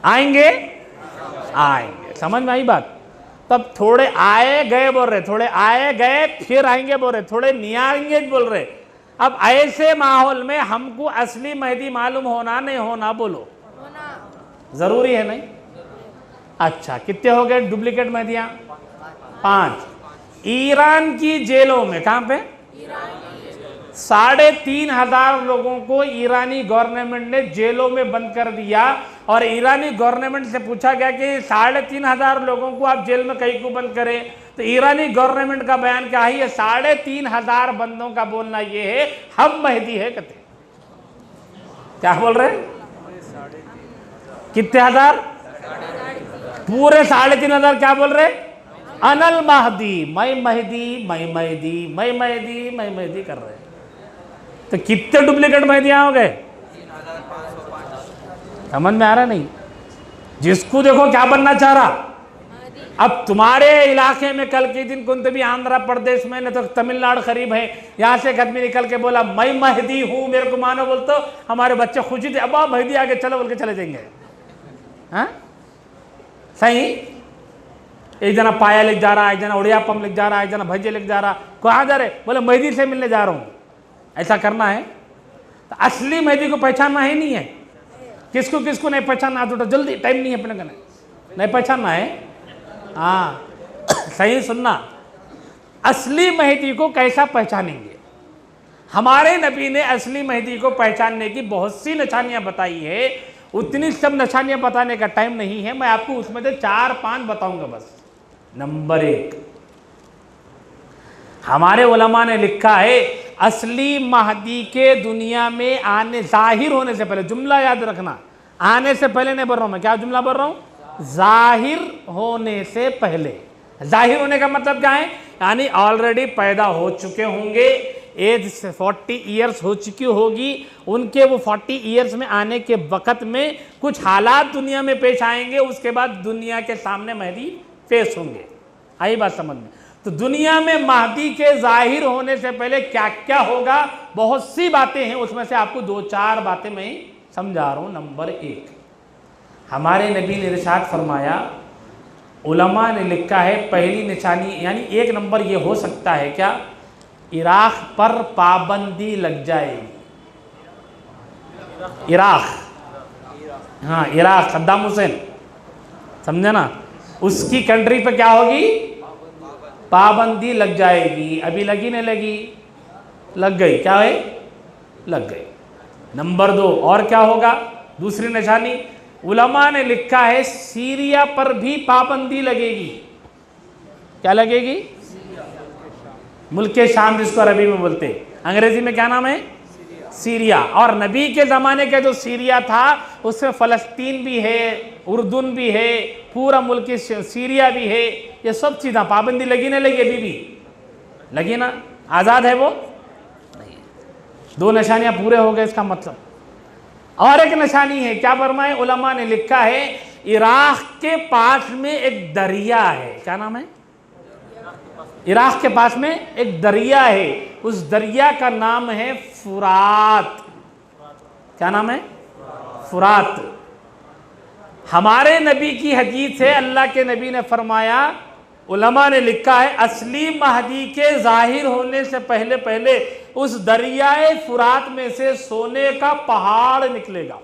आएंगे, आएंगे। समझ में आई बात? तब थोड़े आए गए बोल रहे, थोड़े आए गए फिर आएंगे बोल रहे, थोड़े नहीं आएंगे बोल रहे। अब ऐसे माहौल में हमको असली मेहदी मालूम होना नहीं होना? बोलो, जरूरी है नहीं? अच्छा, कितने हो गए डुप्लीकेट मेहदियां? 5। ईरान की जेलों में, कहां पे? 3,500 लोगों को ईरानी गवर्नमेंट ने जेलों में बंद कर दिया। और ईरानी गवर्नमेंट से पूछा गया कि 3,500 लोगों को आप जेल में कहीं को बंद करें, तो ईरानी गवर्नमेंट का बयान क्या है? 3,500 बंदों का बोलना ये है, हम मेहदी है कहते। क्या बोल रहे हैं? कितने हजार? पूरे 3,500 क्या बोल रहे? अनल महदी, मैं मेहदी, मैं मेहदी, मैं मेहदी, मैं मेहदी कर रहे हैं। तो कितने डुप्लीकेट मेहदियां हो गए? समझ में आ रहा नहीं? जिसको देखो क्या बनना चाह रहा। अब तुम्हारे इलाके में कल के दिन कौन भी आंध्र प्रदेश में, न तो तमिलनाडु करीब है, यहाँ से एक आदमी निकल के बोला मैं मेहदी हूँ, मेरे को मानो बोलते, हमारे बच्चे खुशी थे, अब मेहदी आगे चलो बोल के चले जाएंगे। हाँ सही? एक जना पाया लिख जा रहा, एक जना उड़िया पम लिख जा रहा, एक जना भज्जे लिख जा रहा। कहाँ जा रहे? बोले मेहदी से मिलने जा रहा हूँ। ऐसा करना है तो असली मेहदी को पहचानना ही नहीं है। किसको किसको नहीं पहचानना? तो जल्दी, टाइम नहीं है अपने को, नहीं पहचानना है। हाँ सही सुनना, असली मेहदी को कैसा पहचानेंगे? हमारे नबी ने असली मेहदी को पहचानने की बहुत सी निशानियां बताई है। उतनी सब निशानियां बताने का टाइम नहीं है, मैं आपको उसमें से 4-5 बताऊंगा बस। नंबर 1, हमारे उलमा ने लिखा है असली महदी के दुनिया में आने, जाहिर होने से पहले, जुमला याद रखना, आने से पहले नहीं बोल रहा हूं मैं, क्या जुमला बोल रहा हूं? जाहिर होने से पहले। जाहिर होने का मतलब क्या है? यानी ऑलरेडी पैदा हो चुके होंगे, एज 40 ईयर्स हो चुकी होगी उनके, वो 40 ईयर्स में आने के वक़्त में कुछ हालात दुनिया में पेश आएंगे, उसके बाद दुनिया के सामने महदी पेश होंगे। आई बात समझ में? तो दुनिया में महदी के जाहिर होने से पहले क्या क्या होगा, बहुत सी बातें हैं, उसमें से आपको 2-4 बातें मैं समझा रहा हूँ। नंबर 1, हमारे नबी ने इरशाद फरमाया, उलमा ने लिखा है पहली निशानी, यानी 1 नंबर ये हो सकता है क्या? इराक पर पाबंदी लग जाएगी। इराक, हाँ इराक, सद्दाम हुसैन, समझे ना? उसकी कंट्री पे क्या होगी? पाबंदी लग जाएगी। अभी लगी नहीं लगी? लग गई। क्या है? लग गई। नंबर 2, और क्या होगा? दूसरी निशानी, उलमा ने लिखा है सीरिया पर भी पाबंदी लगेगी। क्या लगेगी? मुल्क शाम, जिसको अरबी में बोलते हैं, अंग्रेजी में क्या नाम है? सीरिया। और नबी के ज़माने का जो सीरिया था उसमें फ़लस्तीन भी है, उर्दून भी है, पूरा मुल्क सीरिया भी है। ये सब चीज़ें पाबंदी लगी नहीं लगी? अभी भी लगी ना? आज़ाद है वो? नहीं। 2 निशानियाँ पूरे हो गए इसका मतलब। और एक निशानी है, क्या फरमाए उलमा ने लिखा है, इराक के पास में एक दरिया है। क्या नाम है? इराक के पास में एक दरिया है, उस दरिया का नाम है फुरात। क्या नाम है? फुरात। हमारे नबी की हदीस है, अल्लाह के नबी ने फरमाया, उलमा ने लिखा है असली महदी के जाहिर होने से पहले पहले उस दरियाए फुरात में से सोने का पहाड़ निकलेगा।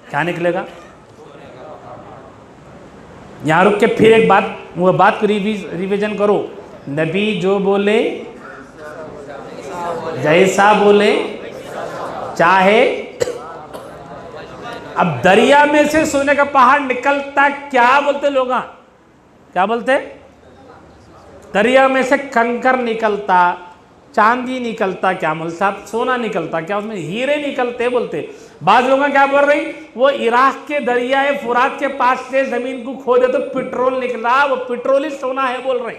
क्या निकलेगा? यहां रुक के फिर एक बात, वो बात को रिवीजन करो। नबी जो बोले, जैसा बोले, चाहे। अब दरिया में से सोने का पहाड़ निकलता क्या बोलते लोग? क्या बोलते? दरिया में से कंकर निकलता, चांदी निकलता, क्या बोल साहब? सोना निकलता, क्या उसमें हीरे निकलते बोलते। बाद लोग क्या बोल रही? वो इराक के दरियाए फुरात के पास से जमीन को खोदे तो पेट्रोल निकला, वो पेट्रोल ही सोना है बोल रहे।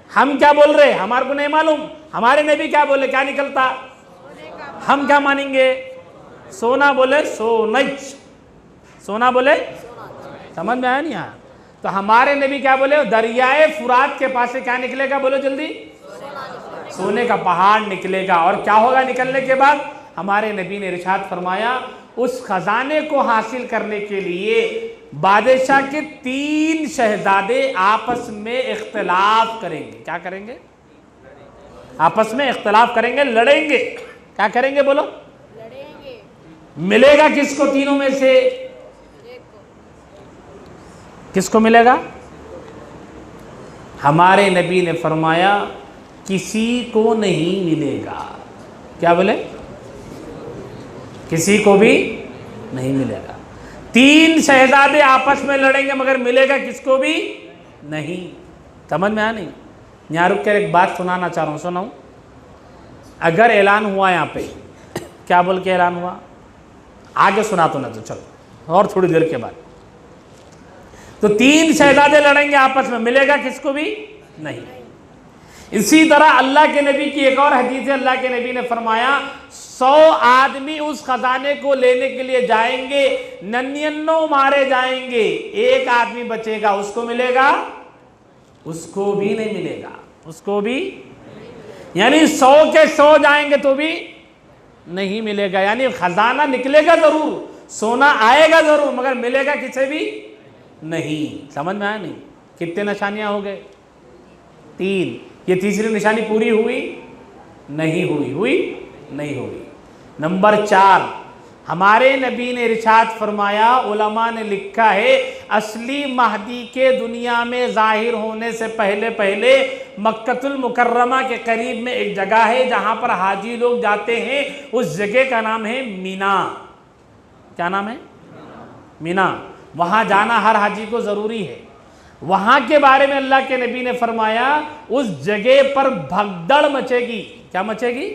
हम क्या बोल रहे? हमारे को नहीं मालूम। हमारे नबी क्या बोले? क्या निकलता? हम क्या मानेंगे? सोना बोले सोनच, सोना बोले। समझ में आया नहीं? यहाँ तो हमारे नबी क्या बोले, दरियाए फुरात के पास से क्या निकलेगा, बोलो जल्दी, सोने का पहाड़ निकलेगा। और क्या होगा निकलने के बाद, हमारे नबी ने इरशाद फरमाया, उस खजाने को हासिल करने के लिए बादशाह के 3 शहजादे आपस में इख्तिलाफ करेंगे। क्या करेंगे, आपस में इख्तिलाफ करेंगे, लड़ेंगे। क्या करेंगे बोलो, लड़ेंगे। मिलेगा किसको तीनों में से, किसको मिलेगा? हमारे नबी ने फरमाया किसी को नहीं मिलेगा। क्या बोले, किसी को भी नहीं मिलेगा। 3 शहजादे आपस में लड़ेंगे मगर मिलेगा किसको भी नहीं। समझ में आया नहीं? यहाँ रुक कर एक बात सुनाना चाह रहा हूँ, सुनाऊँ? अगर ऐलान हुआ यहाँ पे, क्या बोल के ऐलान हुआ, आगे सुना तो ना, तो चलो और थोड़ी देर के बाद, तो 3 शहजादे लड़ेंगे आपस में, मिलेगा किसको भी नहीं। इसी तरह अल्लाह के नबी की एक और हदीस है, अल्लाह के नबी ने फरमाया 100 आदमी उस खजाने को लेने के लिए जाएंगे, 99 मारे जाएंगे, एक आदमी बचेगा, उसको मिलेगा, उसको भी नहीं मिलेगा, उसको भी, यानी 100 के 100 जाएंगे तो भी नहीं मिलेगा। यानी खजाना निकलेगा जरूर, सोना आएगा जरूर, मगर मिलेगा किसे भी नहीं। समझ में आया नहीं? कितने निशानियां हो गए? 3। ये तीसरी निशानी पूरी हुई नहीं हुई, हुई नहीं हुई। नंबर 4, हमारे नबी ने इरशाद फरमाया, उलमा ने लिखा है, असली महदी के दुनिया में जाहिर होने से पहले पहले मक्कतुल मुकर्रमा के करीब में एक जगह है जहां पर हाजी लोग जाते हैं, उस जगह का नाम है मीना। क्या नाम है? मीना। वहां जाना हर हाजी को जरूरी है। वहां के बारे में अल्लाह के नबी ने फरमाया, उस जगह पर भगदड़ मचेगी। क्या मचेगी?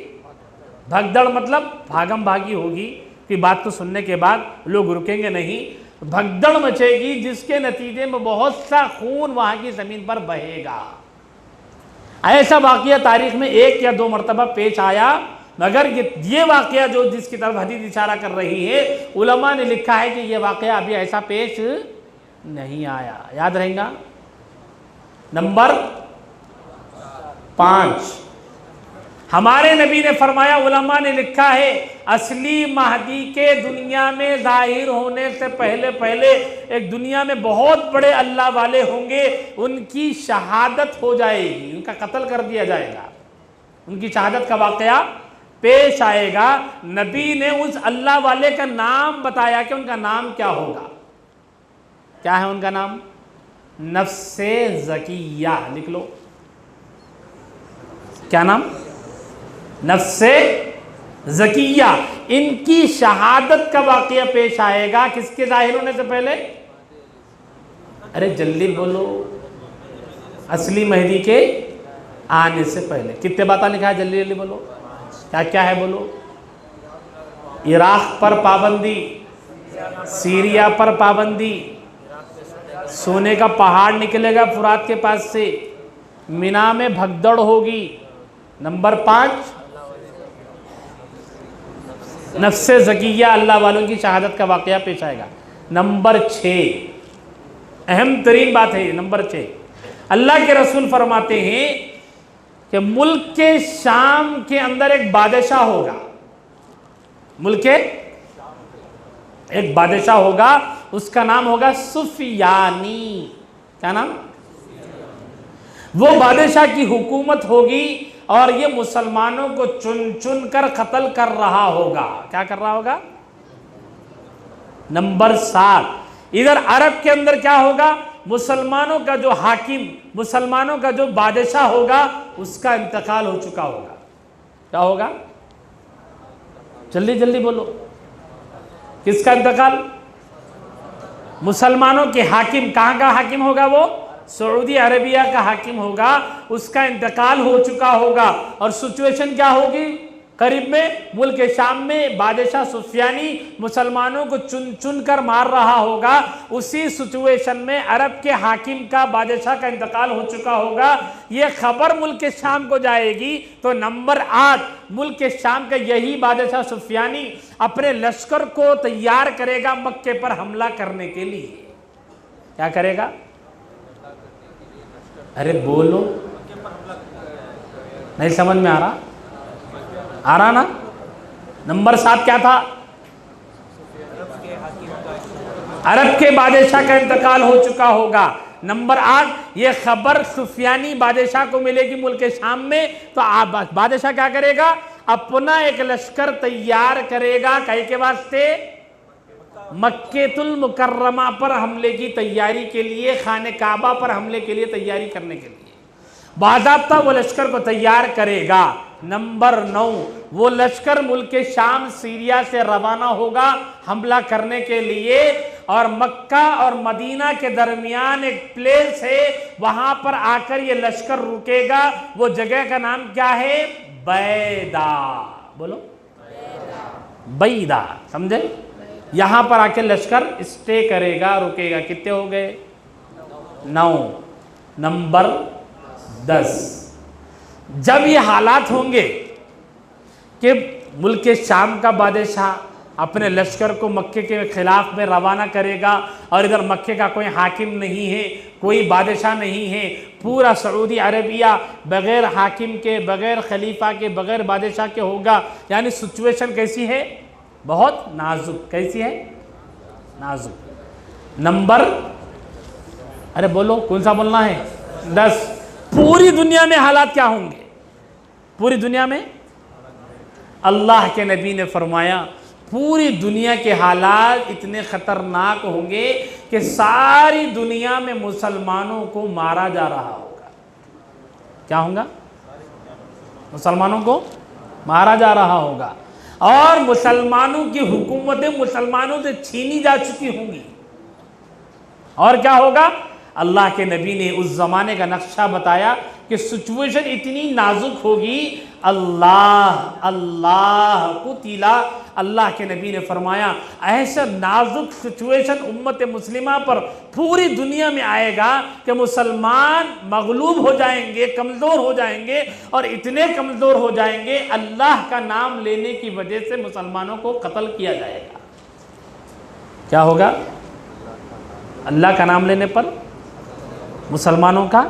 भगदड़ मतलब भागम भागी होगी कि बात तो सुनने के बाद लोग रुकेंगे नहीं, भगदड़ मचेगी जिसके नतीजे में बहुत सा खून वहां की जमीन पर बहेगा। ऐसा वाकया तारीख में 1 या 2 मरतबा पेश आया, मगर ये वाकया जो जिसकी तरफ हदीस इशारा कर रही है, उलमा ने लिखा है कि ये वाकया अभी ऐसा पेश नहीं आया। याद रहेगा? नंबर 5, हमारे नबी ने फरमाया, उलमा ने लिखा है, असली महदी के दुनिया में जाहिर होने से पहले पहले एक दुनिया में बहुत बड़े अल्लाह वाले होंगे, उनकी शहादत हो जाएगी, उनका कत्ल कर दिया जाएगा, उनकी शहादत का वाकया पेश आएगा। नबी ने उस अल्लाह वाले का नाम बताया कि उनका नाम क्या होगा। क्या है उनका नाम? नफ्से ज़किया। लिख लो, क्या नाम? नफ्से ज़किया। इनकी शहादत का वाकया पेश आएगा किसके जाहिर होने से पहले? अरे जल्दी बोलो, असली महदी के आने से पहले। कितने बातें लिखा है? जल्दी जल्दी बोलो, क्या क्या है बोलो? इराक पर पाबंदी, सीरिया पर पाबंदी, सोने का पहाड़ निकलेगा फुरात के पास से, मीना में भगदड़ होगी। नंबर 5, नफ्से ज़किया, अल्लाह वालों की शहादत का वाकया पेश आएगा। नंबर 6, अहम तरीन बात है नंबर 6, अल्लाह के रसूल फरमाते हैं कि मुल्क के शाम के अंदर एक बादशाह होगा, मुल्क के एक बादशाह होगा, उसका नाम होगा सुफियानी। क्या नाम? वो बादशाह की हुकूमत होगी और ये मुसलमानों को चुन चुन कर कत्ल कर रहा होगा। क्या कर रहा होगा? नंबर 7, इधर अरब के अंदर क्या होगा? मुसलमानों का जो हाकिम, मुसलमानों का जो बादशाह होगा, उसका इंतकाल हो चुका होगा। क्या होगा? जल्दी जल्दी बोलो, किसका इंतकाल? मुसलमानों के हाकिम। कहाँ का हाकिम होगा वो? सऊदी अरेबिया का हाकिम होगा, उसका इंतकाल हो चुका होगा। और सिचुएशन क्या होगी? करीब में मुल्क शाम में बादशाह सुफियानी मुसलमानों को चुन चुन कर मार रहा होगा। उसी सिचुएशन में अरब के हाकिम का, बादशाह का इंतकाल हो चुका होगा। ये खबर मुल्क शाम को जाएगी तो नंबर 8, मुल्क शाम का यही बादशाह सुफियानी अपने लश्कर को तैयार करेगा मक्के पर हमला करने के लिए। क्या करेगा? अरे बोलो, नहीं समझ में आ रहा? आ रहा ना? नंबर 7 क्या था? अरब के बादशाह का इंतकाल हो चुका होगा। नंबर 8, ये खबर सुफियानी बादशाह को मिलेगी मुल्क शाम में, तो बादशाह क्या करेगा? अपना एक लश्कर तैयार करेगा, कई के वास्ते? मक्केतुल मुकर्रमा पर हमले की तैयारी के लिए, खाने काबा पर हमले के लिए तैयारी करने के लिए बाज़ाब्ता वो लश्कर को तैयार करेगा। नंबर 9, वो लश्कर मुल्क शाम सीरिया से रवाना होगा हमला करने के लिए, और मक्का और मदीना के दरमियान एक प्लेस है, वहां पर आकर ये लश्कर रुकेगा। वो जगह का नाम क्या है? बैदा। बोलो, बैदा, समझे? यहां पर आके लश्कर स्टे करेगा, रुकेगा। कितने हो गए? 9। नंबर 10, जब ये हालात होंगे कि मुल्क शाम का बादशाह अपने लश्कर को मक्के के खिलाफ में रवाना करेगा, और इधर मक्के का कोई हाकिम नहीं है, कोई बादशाह नहीं है, पूरा सऊदी अरबिया बग़ैर हाकिम के, बग़ैर खलीफा के, बग़ैर बादशाह के होगा। यानी सिचुएशन कैसी है? बहुत नाजुक। कैसी है? नाजुक। नंबर, अरे बोलो, कौन सा बोलना है? 10। पूरी दुनिया में हालात क्या होंगे? पूरी दुनिया में अल्लाह के नबी ने फरमाया, पूरी दुनिया के हालात इतने ख़तरनाक होंगे कि सारी दुनिया में मुसलमानों को मारा जा रहा होगा। क्या होगा? मुसलमानों को मारा जा रहा होगा, और मुसलमानों की हुकूमतें मुसलमानों से छीनी जा चुकी होंगी। और क्या होगा? अल्लाह के नबी ने उस ज़माने का नक्शा बताया कि सिचुएशन इतनी नाजुक होगी। अल्लाह कुतिला, अल्लाह के नबी ने फरमाया, ऐसा नाजुक सिचुएशन उम्मत मुस्लिमा पर पूरी दुनिया में आएगा कि मुसलमान मगलूब हो जाएंगे, कमज़ोर हो जाएंगे, और इतने कमज़ोर हो जाएंगे अल्लाह का नाम लेने की वजह से मुसलमानों को कत्ल किया जाएगा। क्या होगा? अल्लाह का नाम लेने पर मुसलमानों का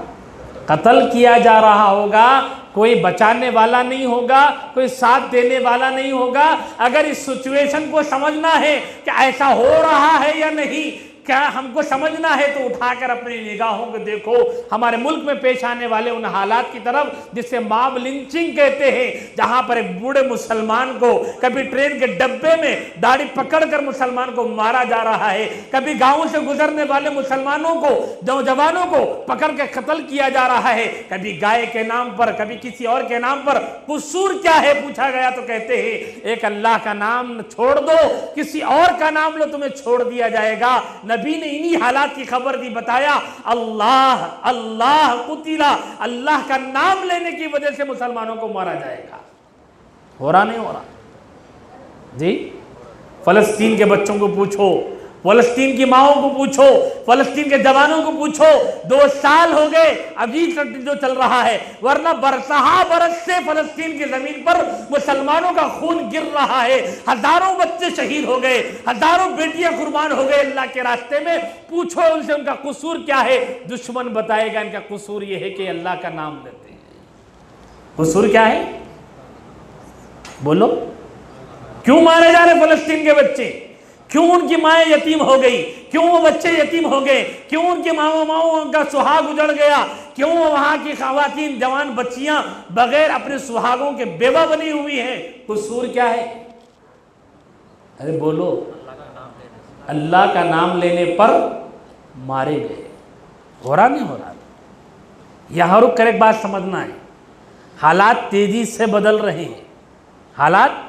कत्ल किया जा रहा होगा। कोई बचाने वाला नहीं होगा, कोई साथ देने वाला नहीं होगा। अगर इस सिचुएशन को समझना है कि ऐसा हो रहा है या नहीं, क्या हमको समझना है, तो उठाकर अपनी निगाहों को देखो हमारे मुल्क में पेश आने वाले उन हालात की तरफ जिसे मॉब लिंचिंग कहते हैं, जहां पर एक बूढ़े मुसलमान को कभी ट्रेन के डब्बे में दाढ़ी पकड़कर मुसलमान को मारा जा रहा है, कभी गांव से गुजरने वाले मुसलमानों को, नौजवानों को पकड़ के कत्ल किया जा रहा है, कभी गाय के नाम पर, कभी किसी और के नाम पर। कसूर क्या है पूछा गया तो कहते हैं एक अल्लाह का नाम छोड़ दो, किसी और का नाम लो, तुम्हें छोड़ दिया जाएगा। नबी ने इन्हीं हालात की खबर दी, बताया अल्लाह अल्लाह कुतिला, अल्लाह का नाम लेने की वजह से मुसलमानों को मारा जाएगा। हो रहा नहीं हो रहा जी? फलस्तीन के बच्चों को पूछो, फलस्तीन की माओं को पूछो, फलस्तीन के जवानों को पूछो, 2 साल हो गए अभी तक जो चल रहा है, वरना बरसहा बरस से फलस्तीन की जमीन पर मुसलमानों का खून गिर रहा है। हजारों बच्चे शहीद हो गए, हजारों बेटियां कुर्बान हो गए अल्लाह के रास्ते में। पूछो उनसे उनका कसूर क्या है? दुश्मन बताएगा इनका कसूर यह है कि अल्लाह का नाम लेते हैं। कसूर क्या है? बोलो, क्यों मारे जा रहे फलस्तीन के बच्चे? क्यों उनकी माएँ यतीम हो गई? क्यों वो बच्चे यतीम हो गए? क्यों उनके माओ का सुहाग उजड़ गया? क्यों वहां की खवातीन जवान बच्चियां बगैर अपने सुहागों के बेवा बनी हुई हैं? कसूर क्या है? अरे बोलो, अल्लाह का नाम लेने पर मारे गए। हो रहा नहीं हो रहा? यहां रुक कर एक बात समझना है, हालात तेजी से बदल रहे हैं, हालात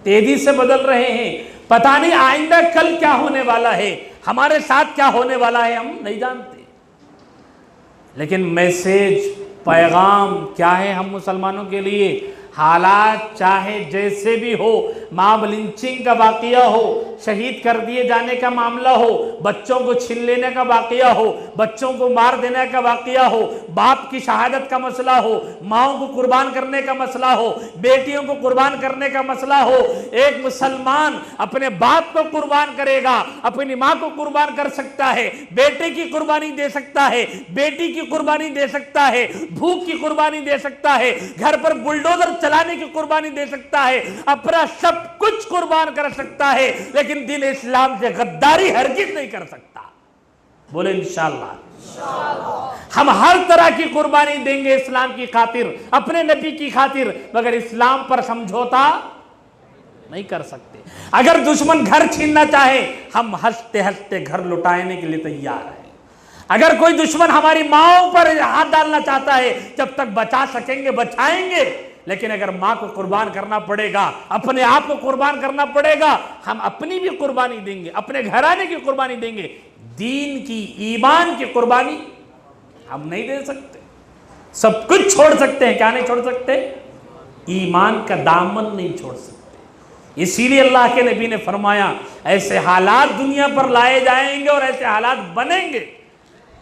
तेजी से बदल रहे हैं। पता नहीं आइंदा कल क्या होने वाला है, हमारे साथ क्या होने वाला है, हम नहीं जानते। लेकिन मैसेज, पैगाम क्या है हम मुसलमानों के लिए? हालात चाहे जैसे भी हो, मॉब लिंचिंग का वाक़या हो, शहीद कर दिए जाने का मामला हो, बच्चों को छीन लेने का वाकया हो, बच्चों को मार देने का वाकया हो, बाप की शहादत का मसला हो, माओं को कुर्बान करने का मसला हो, बेटियों को कुर्बान करने का मसला हो, एक मुसलमान अपने बाप को कुर्बान करेगा, अपनी मां को कुर्बान कर सकता है, बेटे की कुर्बानी दे सकता है, बेटी की कुर्बानी दे सकता है, भूख की कुर्बानी दे सकता है, घर पर बुलडोजर चलाने की कुर्बानी दे सकता है, अपना सब कुछ कुर्बान कर सकता है, लेकिन दिन इस्लाम से गद्दारी हरगिज नहीं कर सकता। बोले इंशाअल्लाह। हम हर तरह की कुर्बानी देंगे इस्लाम की खातिर, अपने नबी की खातिर, मगर इस्लाम पर समझौता नहीं कर सकते। अगर दुश्मन घर छीनना चाहे, हम हंसते हंसते घर लुटाने के लिए तैयार हैं। अगर कोई दुश्मन हमारी माओं पर हाथ डालना चाहता है, जब तक बचा सकेंगे बचाएंगे, लेकिन अगर मां को कुर्बान करना पड़ेगा, अपने आप को कुर्बान करना पड़ेगा, हम अपनी भी कुर्बानी देंगे, अपने घराने की कुर्बानी देंगे। दीन की, ईमान की कुर्बानी हम नहीं दे सकते। सब कुछ छोड़ सकते हैं, क्या नहीं छोड़ सकते? ईमान का दामन नहीं छोड़ सकते। इसीलिए अल्लाह के नबी ने फरमाया, ऐसे हालात दुनिया पर लाए जाएंगे और ऐसे हालात बनेंगे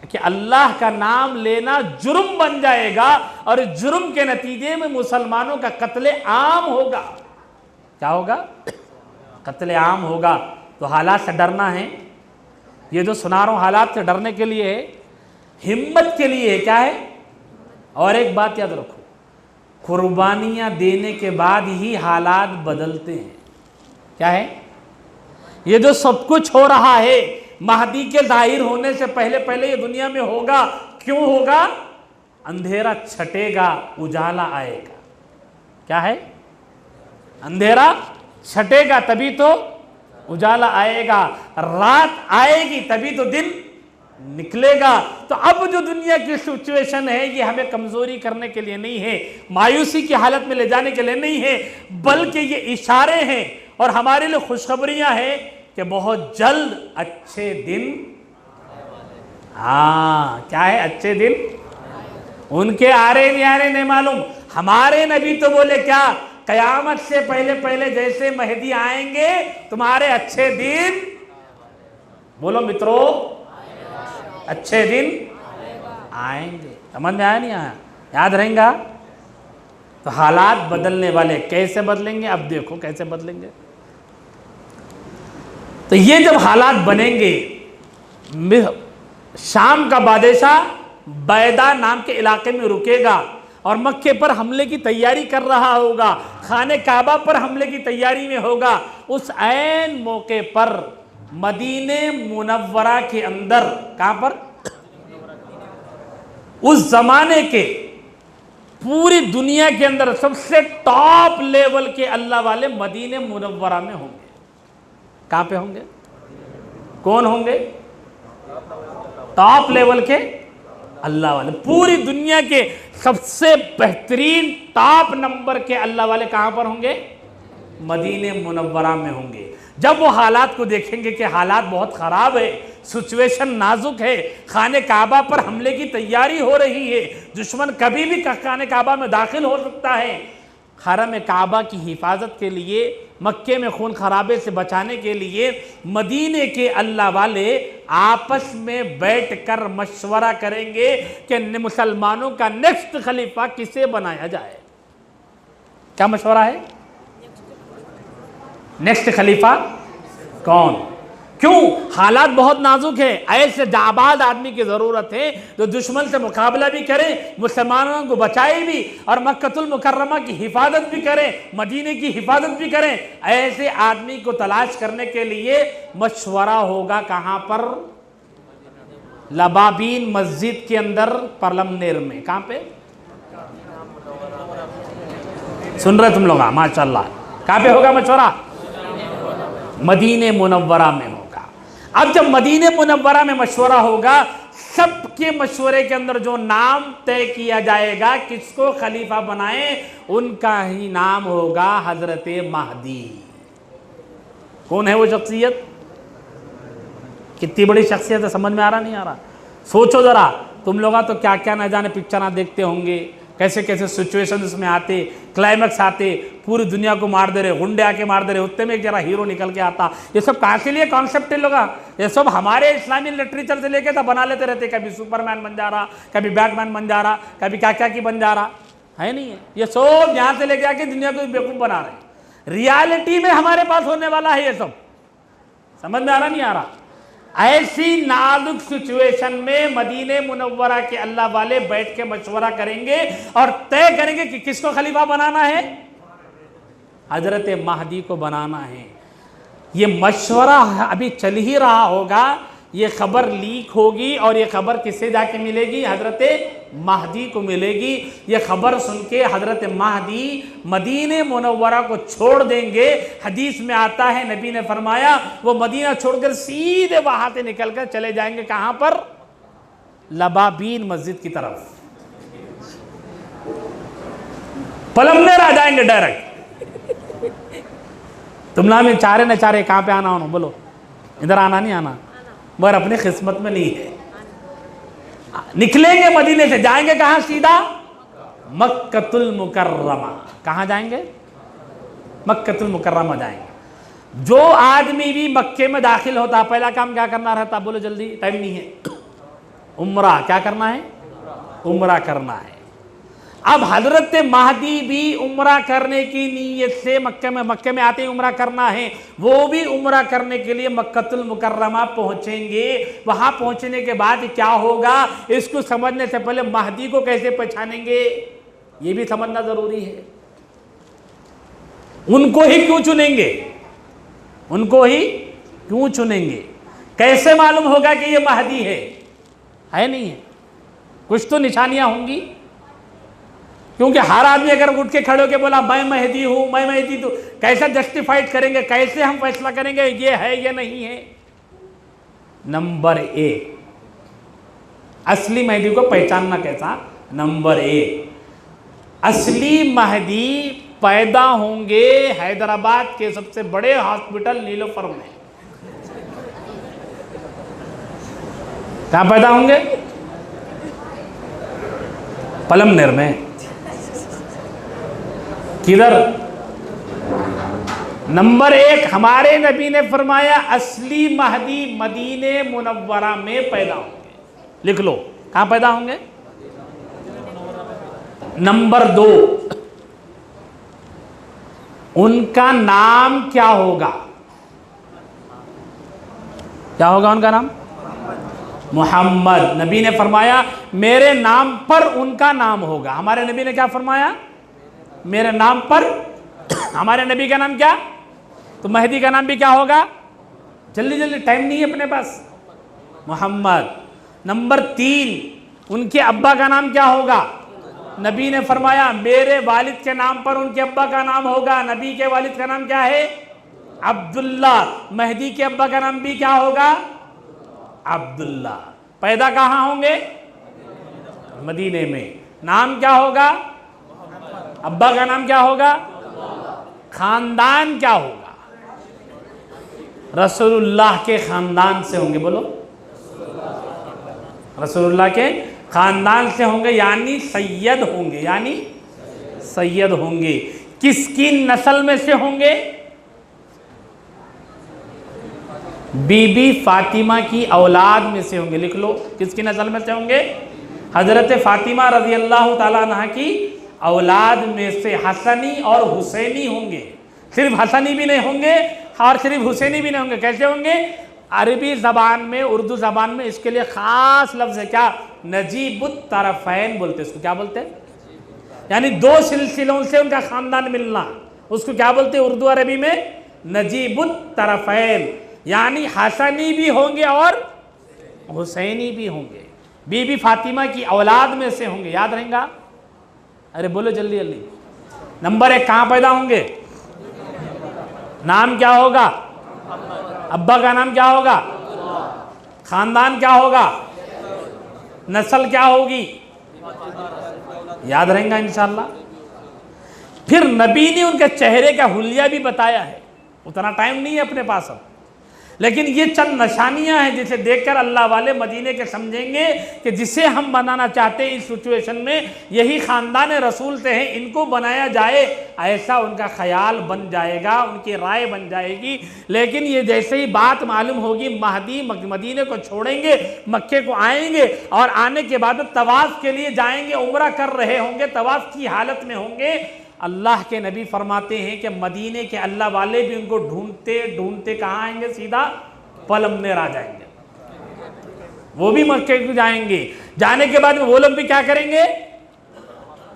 कि अल्लाह का नाम लेना जुर्म बन जाएगा, और जुर्म के नतीजे में मुसलमानों का कत्ले आम होगा। क्या होगा? कत्ले आम होगा। तो हालात से डरना है। ये जो सुना रहा हूं हालात से डरने के लिए है, हिम्मत के लिए है। क्या है? और एक बात याद रखो, कुर्बानियां देने के बाद ही हालात बदलते हैं। क्या है? ये जो सब कुछ हो रहा है, महदी के जाहिर होने से पहले पहले ये दुनिया में होगा। क्यों होगा? अंधेरा छटेगा, उजाला आएगा। क्या है? अंधेरा छटेगा तभी तो उजाला आएगा, रात आएगी तभी तो दिन निकलेगा। तो अब जो दुनिया की सिचुएशन है, ये हमें कमजोरी करने के लिए नहीं है, मायूसी की हालत में ले जाने के लिए नहीं है, बल्कि ये इशारे हैं और हमारे लिए खुशखबरियां हैं कि बहुत जल्द अच्छे दिन, हाँ क्या है? अच्छे दिन उनके आ रहे नहीं, आ रहे नहीं मालूम। हमारे नबी तो बोले क्या, कयामत से पहले पहले जैसे महदी आएंगे तुम्हारे अच्छे दिन, बोलो मित्रों, अच्छे दिन आएंगे। समझ में आया नहीं आया? याद रहेगा? तो हालात बदलने वाले, कैसे बदलेंगे? अब देखो कैसे बदलेंगे। तो ये जब हालात बनेंगे, शाम का बादशाह बैदा नाम के इलाके में रुकेगा और मक्के पर हमले की तैयारी कर रहा होगा, खाने काबा पर हमले की तैयारी में होगा। उस ऐन मौके पर मदीने मुनव्वरा के अंदर, कहां पर? उस जमाने के पूरी दुनिया के अंदर सबसे टॉप लेवल के अल्लाह वाले मदीने मुनव्वरा में होंगे। कहां पे होंगे? कौन होंगे? टॉप लेवल के अल्लाह वाले, पूरी दुनिया के सबसे बेहतरीन टॉप नंबर के अल्लाह वाले कहां पर होंगे? मदीने मुनव्वरा में होंगे। जब वो हालात को देखेंगे कि हालात बहुत ख़राब है, सिचुएशन नाजुक है, खाने काबा पर हमले की तैयारी हो रही है, दुश्मन कभी भी खाने काबा में दाखिल हो सकता है, हरम काबा की हिफाजत के लिए, मक्के में खून खराबे से बचाने के लिए मदीने के अल्लाह वाले आपस में बैठकर मशवरा करेंगे कि मुसलमानों का नेक्स्ट खलीफा किसे बनाया जाए। क्या मशवरा है? नेक्स्ट खलीफा कौन? क्यों? हालात बहुत नाजुक है, ऐसे जाबाज आदमी की जरूरत है जो दुश्मन से मुकाबला भी करे, मुसलमानों को बचाए भी, और मक्कतुल मुकर्रमा की हिफाजत भी करे, मदीने की हिफाजत भी करे। ऐसे आदमी को तलाश करने के लिए मशवरा होगा। कहां पर? लबाबीन मस्जिद के अंदर, परलमनेर में। कहां पे? सुन रहे तुम लोग? माशाअल्लाह। कहां पे होगा मशवरा? मदीने मुनव्वरा में होगा। अब जब मदीने मुनव्वरा में मशवरा होगा, सबके मशवरे के अंदर जो नाम तय किया जाएगा किसको खलीफा बनाए, उनका ही नाम होगा हजरत महदी। कौन है वो शख्सियत? कितनी बड़ी शख्सियत है, समझ में आ रहा नहीं आ रहा? सोचो जरा, तुम लोग तो क्या क्या न जाने पिक्चर देखते होंगे, कैसे कैसे सिचुएशन इसमें आते, क्लाइमैक्स आते, पूरी दुनिया को मार दे रहे, गुंडे आके मार दे रहे, उतने में एक जरा हीरो निकल के आता। ये सब कहाँ के लिए कॉन्सेप्ट है लोगा? ये सब हमारे इस्लामी लिटरेचर से लेके तो बना लेते रहते, कभी सुपरमैन बन जा रहा, कभी बैटमैन बन जा रहा, कभी क्या क्या की बन जा रहा है। नहीं है, ये सब यहाँ से लेके आके दुनिया को बेवकूफ़ बना रहे। रियलिटी में हमारे पास होने वाला है ये सब, समझ में आ रहा नहीं आ रहा? ऐसी नाजुक सिचुएशन में मदीने मुनव्वरा के अल्लाह वाले बैठ के मशवरा करेंगे और तय करेंगे कि किसको खलीफा बनाना है, हजरत महदी को बनाना है। ये मशवरा अभी चल ही रहा होगा, ये खबर लीक होगी और ये खबर किससे जाके मिलेगी? हजरत महदी को मिलेगी। ये खबर सुन के हजरत महदी मदीने मुनव्वरा को छोड़ देंगे। हदीस में आता है, नबी ने फरमाया वो मदीना छोड़कर सीधे वहां से निकलकर चले जाएंगे कहां पर? लबाबीन मस्जिद की तरफ, पलमनेर आ जाएंगे डायरेक्ट। तुमला में चारे न चारे कहां पे आना हो, बोलो इधर आना नहीं आना, मगर अपनी किस्मत में नहीं है। निकलेंगे मदीने से, जाएंगे कहां? सीधा मक्कतुल मुकर्रमा। कहां जाएंगे? मक्कतुल मुकर्रमा जाएंगे। जो आदमी भी मक्के में दाखिल होता पहला काम क्या करना रहता? बोलो जल्दी, टाइम नहीं है। उम्रा। क्या करना है? उम्रा करना है। अब हजरत महदी भी उम्रा करने की नीयत से मक्के में आते ही उम्रा करना है। वो भी उम्रा करने के लिए मक्कतुल मुकर्रमा पहुंचेंगे। वहां पहुंचने के बाद क्या होगा, इसको समझने से पहले महदी को कैसे पहचानेंगे ये भी समझना जरूरी है। उनको ही क्यों चुनेंगे? उनको ही क्यों चुनेंगे? कैसे मालूम होगा कि ये महदी है नहीं है? कुछ तो निशानियां होंगी, क्योंकि हर आदमी अगर उठ के खड़े होकर बोला मैं महदी हूं, मैं महदी, तो कैसे जस्टिफाइड करेंगे? कैसे हम फैसला करेंगे ये है ये नहीं है? नंबर 1, असली महदी को पहचानना कैसा? नंबर 1, असली महदी पैदा होंगे हैदराबाद के सबसे बड़े हॉस्पिटल नीलोफर में। कहां पैदा होंगे? पलमनेर में। किधर? नंबर 1, हमारे नबी ने फरमाया असली महदी मदीने मुनव्वरा में पैदा होंगे। लिख लो, कहां पैदा होंगे? नंबर 2, उनका नाम क्या होगा? क्या होगा उनका नाम? मोहम्मद। नबी ने फरमाया मेरे नाम पर उनका नाम होगा। हमारे नबी ने क्या फरमाया? मेरे नाम पर। हमारे नबी का नाम क्या? तो महदी का नाम भी क्या होगा? जल्दी जल्दी, टाइम नहीं है अपने पास। मोहम्मद। नंबर 3, उनके अब्बा का नाम क्या होगा? नबी ने फरमाया मेरे वालिद के नाम पर उनके अब्बा का नाम होगा। नबी के वालिद का नाम क्या है? अब्दुल्ला। महदी के अब्बा का नाम भी क्या होगा? अब्दुल्ला। पैदा कहाँ होंगे? मदीने में। नाम क्या होगा? अब्बा का नाम क्या होगा? खानदान क्या होगा? रसूलुल्लाह के खानदान से होंगे। बोलो, रसूलुल्लाह के खानदान से होंगे, यानी सैयद होंगे, यानी सैयद होंगे। किसकी नस्ल में से होंगे? बीबी फातिमा की औलाद में से होंगे। लिख लो, किसकी नस्ल में से होंगे? हजरत फातिमा रजी अल्लाह ताला अन्हा की औलाद में से हसनी और हुसैनी होंगे। सिर्फ हसनी भी नहीं होंगे और सिर्फ हुसैनी भी नहीं होंगे। कैसे होंगे? अरबी ज़बान में, उर्दू ज़बान में इसके लिए ख़ास लफ्ज़ है। क्या? नजीबुत तरफ़ैन बोलते हैं इसको। क्या बोलते हैं? यानी 2 सिलसिलों से उनका ख़ानदान मिलना, उसको क्या बोलते हैं उर्दू अरबी में? नजीबुत तरफ़ैन। यानी हसनी भी होंगे और हुसैनी भी होंगे। बीबी फातिमा की औलाद में से होंगे। याद रहेगा? अरे बोलो जल्दी जल्दी। नंबर 1, कहाँ पैदा होंगे? नाम क्या होगा? अब्बा का नाम क्या होगा? खानदान क्या होगा? नस्ल क्या होगी? याद रहेगा इंशाल्लाह। फिर नबी ने उनके चेहरे का हुलिया भी बताया है। उतना टाइम नहीं है अपने पास अब। लेकिन ये चंद निशानियां हैं जिसे देखकर अल्लाह वाले मदीने के समझेंगे कि जिसे हम बनाना चाहते हैं इस सिचुएशन में यही ख़ानदान रसूल से हैं, इनको बनाया जाए, ऐसा उनका ख्याल बन जाएगा, उनकी राय बन जाएगी। लेकिन ये जैसे ही बात मालूम होगी महदी मदीने को छोड़ेंगे, मक्के को आएंगे और आने के बाद तवाफ के लिए जाएंगे, उम्रा कर रहे होंगे, तवाफ की हालत में होंगे, अल्लाह के नबी फरमाते हैं कि मदीने के अल्लाह वाले भी उनको ढूंढते ढूंढते कहाँ आएंगे, सीधा पलमनेर आ जाएंगे। वो भी मक्के को जाएंगे, जाने के बाद वो लोग भी क्या करेंगे,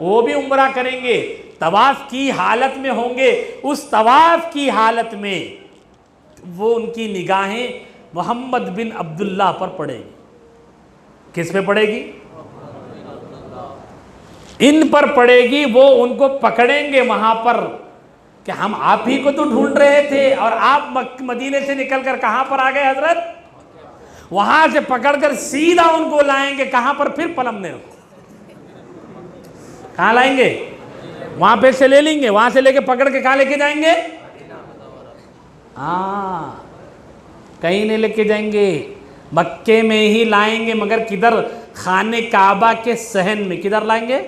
वो भी उम्रा करेंगे, तवाफ की हालत में होंगे। उस तवाफ की हालत में वो उनकी निगाहें मोहम्मद बिन अब्दुल्ला पर पड़ेगी। किस पे पड़ेगी, इन पर पड़ेगी। वो उनको पकड़ेंगे वहां पर कि हम आप ही को तो ढूंढ रहे थे और आप मदीने से निकलकर कहां पर आ गए हजरत, वहां से पकड़कर सीधा उनको लाएंगे कहां पर, फिर पलमनेर। कहां लाएंगे, वहां पे से ले लेंगे, वहां से लेके पकड़ के कहां लेके जाएंगे, हाँ कहीं नहीं लेके जाएंगे, मक्के में ही लाएंगे। मगर किधर, खाने काबा के सहन में। किधर लाएंगे,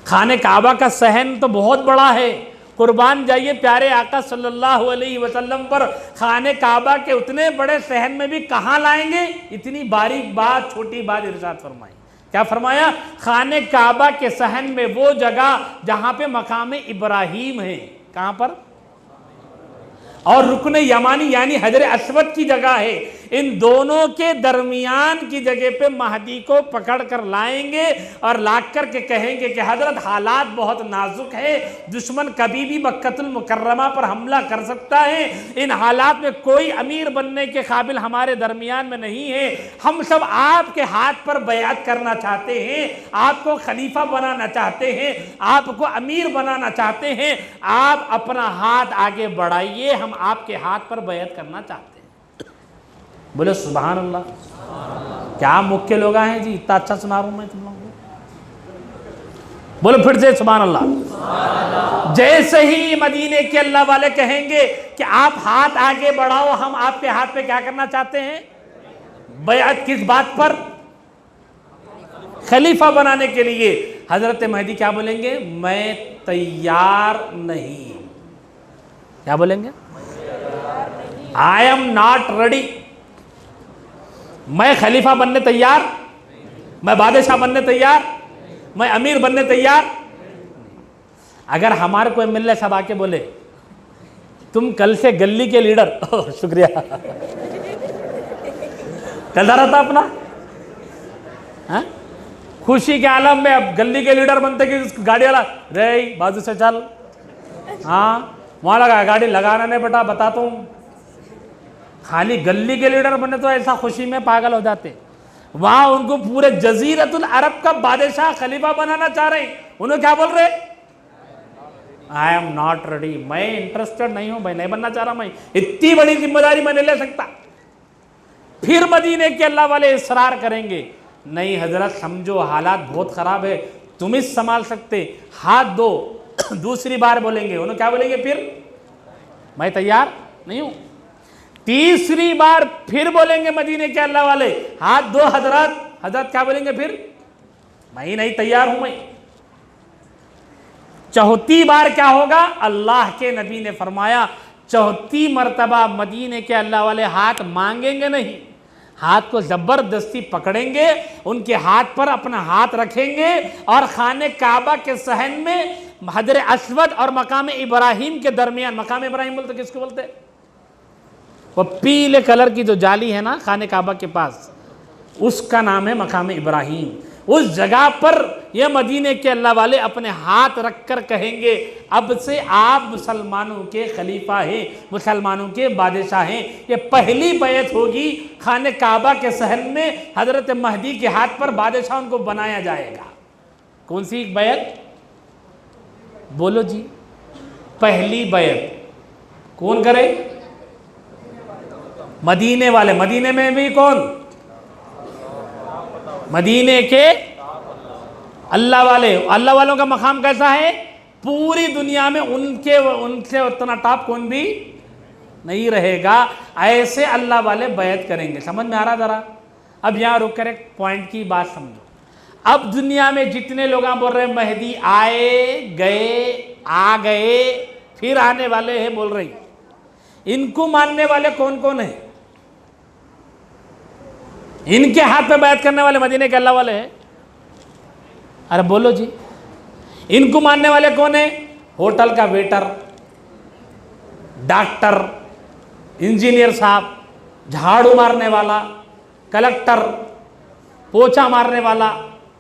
खाने काबा का सहन तो बहुत बड़ा है, कुर्बान जाइए प्यारे आका सल्लल्लाहु अलैहि वसल्लम पर। खाने काबा के उतने बड़े सहन में भी कहाँ लाएंगे, इतनी बारीक बात, छोटी बात इरशाद फरमाई। क्या फरमाया, खाने काबा के सहन में वो जगह जहाँ पे मकाम इब्राहीम है, कहाँ पर, और रुकन यमानी यानी हजर अस्वद की जगह है, इन दोनों के दरमियान की जगह पे महदी को पकड़ कर लाएंगे और ला कर के कहेंगे कि हजरत हालात बहुत नाजुक है, दुश्मन कभी भी मक्कतुल मुकर्रमा पर हमला कर सकता है, इन हालात में कोई अमीर बनने के काबिल हमारे दरमियान में नहीं है, हम सब आपके हाथ पर बयात करना चाहते हैं, आपको खलीफा बनाना चाहते हैं, आपको अमीर बनाना चाहते हैं, आप अपना हाथ आगे बढ़ाइए, हम आपके हाथ पर बयात करना चाहते हैं। बोले सुभान अल्लाह, क्या मुख्य लोग हैं जी, इतना अच्छा सुना रहा हूं मैं तुम लोगों को। बोलो फिर से सुभान अल्लाह। जैसे ही मदीने के अल्लाह वाले कहेंगे कि आप हाथ आगे बढ़ाओ, हम आपके हाथ पे क्या करना चाहते हैं, बयात। किस बात पर, खलीफा बनाने के लिए। हजरत महदी क्या बोलेंगे, मैं तैयार नहीं। क्या बोलेंगे, आई एम नॉट रेडी, मैं खलीफा बनने तैयार, मैं बादशाह बनने तैयार, मैं अमीर बनने तैयार। अगर हमारे कोई मिलने सब आके बोले तुम कल से गली के लीडर, शुक्रिया, चलता रहता अपना, हाँ? खुशी के आलम में अब गली के लीडर बनते कि गाड़ी वाला रे बाजू से चल, हाँ वहां लगा, गाड़ी लगाना नहीं बेटा, बताता हूं। खाली गली के लीडर बने तो ऐसा खुशी में पागल हो जाते, वहां उनको पूरे जजीरतुल अरब का बादशाह खलीफा बनाना चाह रहे हैं। उन्हें क्या बोल रहे, आई एम नॉट रेडी, मैं इंटरेस्टेड नहीं हूं भाई, नहीं बनना चाह रहा, मैं इतनी बड़ी जिम्मेदारी मैं नहीं ले सकता। फिर मदीने के अल्लाह वाले इसरार करेंगे, नहीं हजरत समझो हालात बहुत खराब है, तुम ही संभाल सकते, हाथ दो। दूसरी बार बोलेंगे, उन्हें क्या बोलेंगे, फिर मैं तैयार नहीं हूं। तीसरी बार फिर बोलेंगे मदीने के अल्लाह वाले, हाथ दो हजरत। हजरत क्या बोलेंगे, फिर मैं ही नहीं तैयार हूं मैं। चौथी बार क्या होगा, अल्लाह के नबी ने फरमाया चौथी मर्तबा मदीने के अल्लाह वाले हाथ मांगेंगे नहीं, हाथ को जबरदस्ती पकड़ेंगे, उनके हाथ पर अपना हाथ रखेंगे और खाने काबा के सहन में हजर अस्वद और मकाम इब्राहीम के दरमियान, मकाम इब्राहीम बोलते किसको बोलते, वो पीले कलर की जो जाली है ना खाने काबा के पास, उसका नाम है मकाम इब्राहीम। उस जगह पर ये मदीने के अल्लाह वाले अपने हाथ रखकर कहेंगे अब से आप मुसलमानों के खलीफा हैं, मुसलमानों के बादशाह हैं। ये पहली बैत होगी खाने काबा के सहन में, हजरत महदी के हाथ पर बादशाह उनको बनाया जाएगा। कौन सी बैत, बोलो जी, पहली बैत कौन करे, मदीने वाले। मदीने में भी कौन, मदीने के अल्लाह वाले। अल्लाह वालों का मकाम कैसा है, पूरी दुनिया में उनसे उतना टॉप कौन भी नहीं रहेगा। ऐसे अल्लाह वाले बैत करेंगे। समझ में आ रहा ज़रा? अब यहाँ रुक कर एक पॉइंट की बात समझो। अब दुनिया में जितने लोग बोल रहे हैं मेहदी आए गए, आ गए, फिर आने वाले हैं बोल रही, इनको मानने वाले कौन कौन है? इनके हाथ पे बैत करने वाले मदीने के अल्लाह वाले हैं। अरे बोलो जी, इनको मानने वाले कौन है? होटल का वेटर, डॉक्टर, इंजीनियर साहब, झाड़ू मारने वाला, कलेक्टर, पोछा मारने वाला,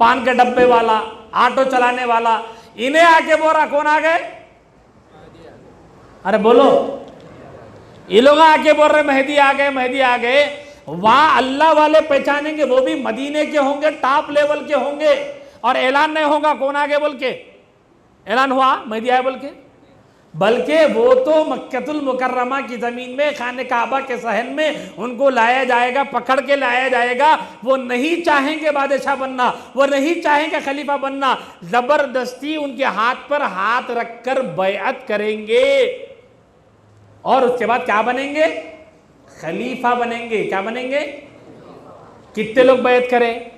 पान के डब्बे वाला, ऑटो चलाने वाला, इन्हें आके बोल रहा कौन आ गए? अरे बोलो, ये लोग आके बोल रहे मेहदी आ गए, मेहदी आ गए। वहां अल्लाह वाले पहचानेंगे, वो भी मदीने के होंगे, टॉप लेवल के होंगे, और ऐलान नहीं होगा कौन आगे बोल के। ऐलान हुआ मेहदी आए बोल के, बल्कि वो तो मक्कतुल मुकर्रमा की ज़मीन में, खाने काबा के सहन में उनको लाया जाएगा, पकड़ के लाया जाएगा। वो नहीं चाहेंगे बादशाह बनना, वो नहीं चाहेंगे खलीफा बनना, ज़बरदस्ती उनके हाथ पर हाथ रखकर बैअत करेंगे, और उसके बाद क्या बनेंगे? खलीफा बनेंगे। क्या बनेंगे? कितने लोग बैअत करें?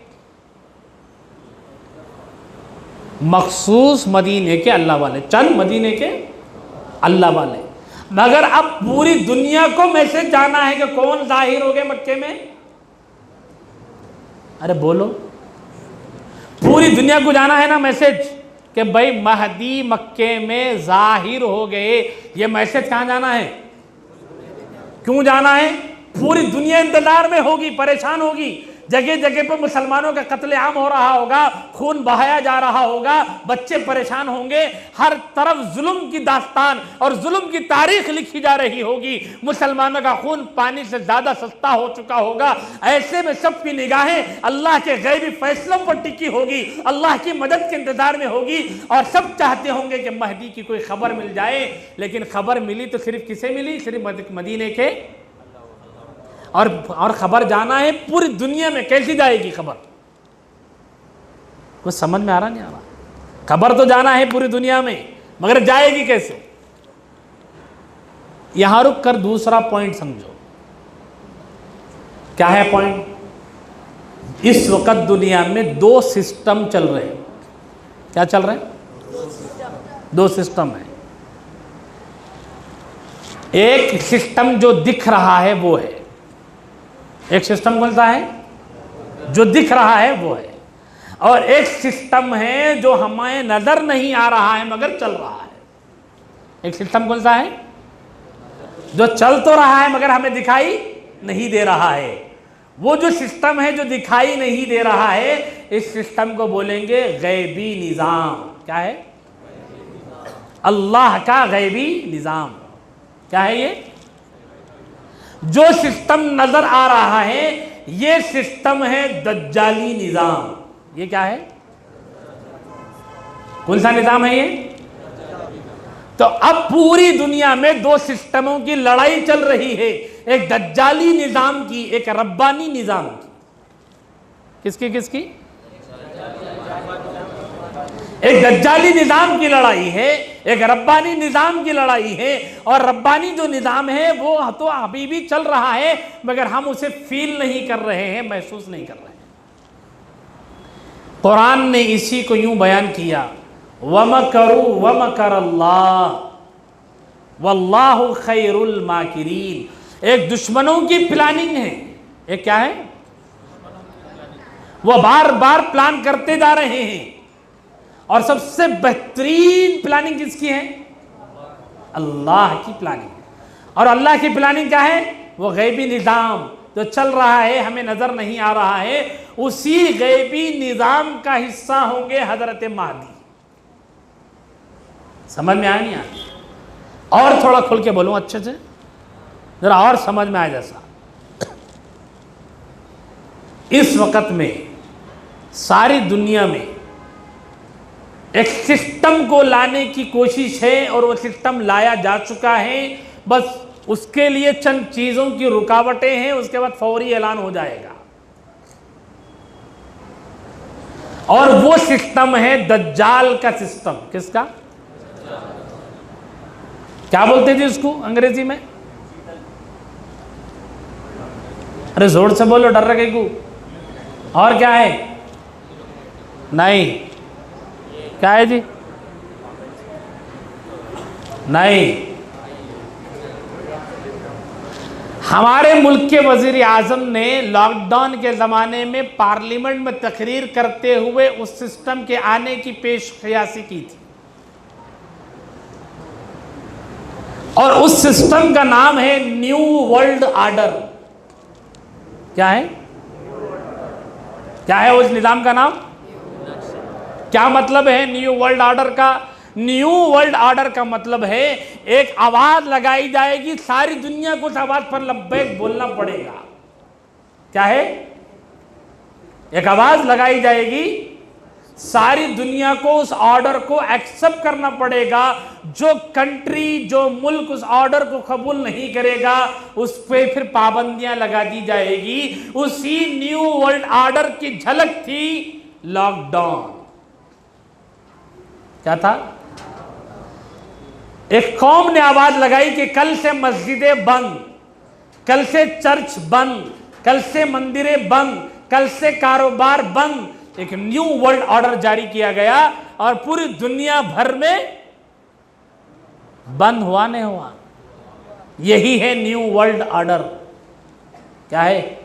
मखसूस मदीने के अल्लाह वाले, चंद मदीने के अल्लाह वाले। मगर अब पूरी दुनिया को मैसेज जाना है कि कौन जाहिर हो गए मक्के में। अरे बोलो, पूरी दुनिया को जाना है ना मैसेज कि भाई महदी मक्के में जाहिर हो गए। ये मैसेज कहां जाना है? क्यों जाना है? पूरी दुनिया इंतजार में होगी, परेशान होगी। जगह जगह पर मुसलमानों का कत्लेआम हो रहा होगा, खून बहाया जा रहा होगा, बच्चे परेशान होंगे, हर तरफ जुल्म की दास्तान और जुल्म की तारीख लिखी जा रही होगी। मुसलमानों का खून पानी से ज्यादा सस्ता हो चुका होगा। ऐसे में सबकी निगाहें अल्लाह के गैबी फैसलों पर टिकी होगी, अल्लाह की मदद के इंतजार में होगी, और सब चाहते होंगे कि महदी की कोई खबर मिल जाए। लेकिन खबर मिली तो सिर्फ किसे मिली? सिर्फ मदीने के। और खबर जाना है पूरी दुनिया में। कैसी जाएगी खबर? कुछ समझ में आ रहा नहीं आ रहा? खबर तो जाना है पूरी दुनिया में, मगर जाएगी कैसे? यहां रुक कर दूसरा पॉइंट समझो। क्या है पॉइंट? इस वक्त दुनिया में दो सिस्टम चल रहे हैं। क्या चल रहे हैं? दो सिस्टम है। एक सिस्टम जो दिख रहा है वो है, एक सिस्टम कौन सा है? जो दिख रहा है वो है, और एक सिस्टम है जो हमें नजर नहीं आ रहा है मगर चल रहा है। एक सिस्टम कौन सा है? जो चल तो रहा है मगर हमें दिखाई नहीं दे रहा है। वो जो सिस्टम है जो दिखाई नहीं दे रहा है, इस सिस्टम को बोलेंगे गैबी निजाम। क्या है? अल्लाह का गैबी निजाम। क्या है ये? जो सिस्टम नजर आ रहा है ये सिस्टम है दज्जाली निजाम। ये क्या है? कौन सा निजाम है ये? तो अब पूरी दुनिया में दो सिस्टमों की लड़ाई चल रही है, एक दज्जाली निजाम की, एक रब्बानी निजाम की। किसकी किसकी? एक दज्जाली निजाम की लड़ाई है, एक रब्बानी निजाम की लड़ाई है। और रब्बानी जो निजाम है वो तो अभी भी चल रहा है, मगर हम उसे फील नहीं कर रहे हैं, महसूस नहीं कर रहे हैं। कुरान ने इसी को यूं बयान किया, वमकरू वमकरल्लाह वल्लाहु खैरुल माकिरीन। एक दुश्मनों की प्लानिंग है, एक क्या है? वो बार बार प्लान करते जा रहे हैं, और सबसे बेहतरीन प्लानिंग किसकी है? अल्लाह की प्लानिंग। और अल्लाह की प्लानिंग क्या है? वो गैबी निज़ाम जो चल रहा है, हमें नजर नहीं आ रहा है, उसी गैबी निज़ाम का हिस्सा होंगे हजरत महदी। समझ में आया नहीं आया? और थोड़ा खुल के बोलूं अच्छे से, जरा और समझ में आए जैसा। इस वक्त में सारी दुनिया में एक सिस्टम को लाने की कोशिश है, और वो सिस्टम लाया जा चुका है। बस उसके लिए चंद चीजों की रुकावटें हैं, उसके बाद फौरी ऐलान हो जाएगा। और वो सिस्टम है दज्जाल का सिस्टम। किसका? क्या बोलते थे उसको अंग्रेजी में? अरे जोर से बोलो, डर रहे को। और क्या है? नहीं, क्या है जी? नहीं, हमारे मुल्क के वजीर आजम ने लॉकडाउन के ज़माने में पार्लियामेंट में तकरीर करते हुए उस सिस्टम के आने की पेश क़यासी की थी, और उस सिस्टम का नाम है न्यू वर्ल्ड ऑर्डर। क्या है? क्या है उस निज़ाम का नाम? क्या मतलब है न्यू वर्ल्ड ऑर्डर का? न्यू वर्ल्ड ऑर्डर का मतलब है एक आवाज लगाई जाएगी, सारी दुनिया को उस आवाज पर लब्बैक बोलना पड़ेगा। क्या है? एक आवाज लगाई जाएगी, सारी दुनिया को उस ऑर्डर को एक्सेप्ट करना पड़ेगा। जो कंट्री, जो मुल्क उस ऑर्डर को कबूल नहीं करेगा, उस पर फिर पाबंदियां लगा दी जाएगी। उसी न्यू वर्ल्ड ऑर्डर की झलक थी लॉकडाउन। क्या था? एक कौम ने आवाज लगाई कि कल से मस्जिदें बंद, कल से चर्च बंद, कल से मंदिरें बंद, कल से कारोबार बंद। एक न्यू वर्ल्ड ऑर्डर जारी किया गया और पूरी दुनिया भर में बंद हुआ नहीं हुआ। यही है न्यू वर्ल्ड ऑर्डर। क्या है?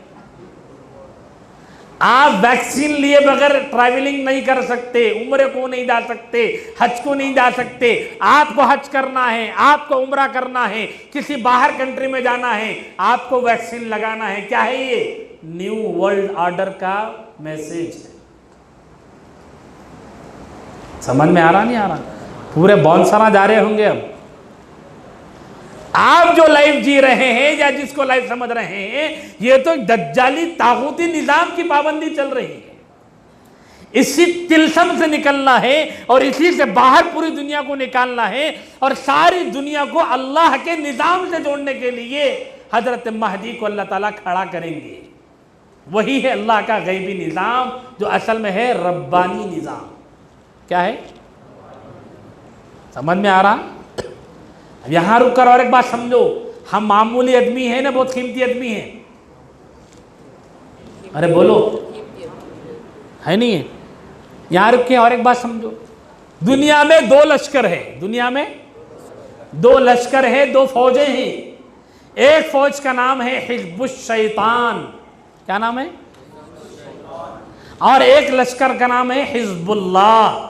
आप वैक्सीन लिए बगैर ट्रैवलिंग नहीं कर सकते, उम्रे को नहीं जा सकते, हज को नहीं जा सकते। आपको हज करना है, आपको उम्रा करना है, किसी बाहर कंट्री में जाना है, आपको वैक्सीन लगाना है। क्या है ये? न्यू वर्ल्ड ऑर्डर का मैसेज है। समझ में आ रहा नहीं आ रहा? पूरे बौनसरा जा रहे होंगे अब। आप जो लाइफ जी रहे हैं या जिसको लाइफ समझ रहे हैं, ये तो दज्जाली तागूती निजाम की पाबंदी चल रही है। इसी तिलसम से निकलना है और इसी से बाहर पूरी दुनिया को निकालना है और सारी दुनिया को अल्लाह के निजाम से जोड़ने के लिए हजरत महदी को अल्लाह ताला खड़ा करेंगे। वही है अल्लाह का गैबी निजाम, जो असल में है रब्बानी निजाम। क्या है? समझ में आ रहा? अब यहां रुक कर और एक बात समझो, हम मामूली आदमी हैं ना, बहुत कीमती आदमी हैं। अरे बोलो, है नहीं है? यहां रुक के और एक बात समझो, दुनिया में दो लश्कर है, दुनिया में दो लश्कर है, दो फौजें हैं। एक फौज का नाम है हिज़्बुश शैतान। क्या नाम है? और एक लश्कर का नाम है हिज़्बुल्लाह।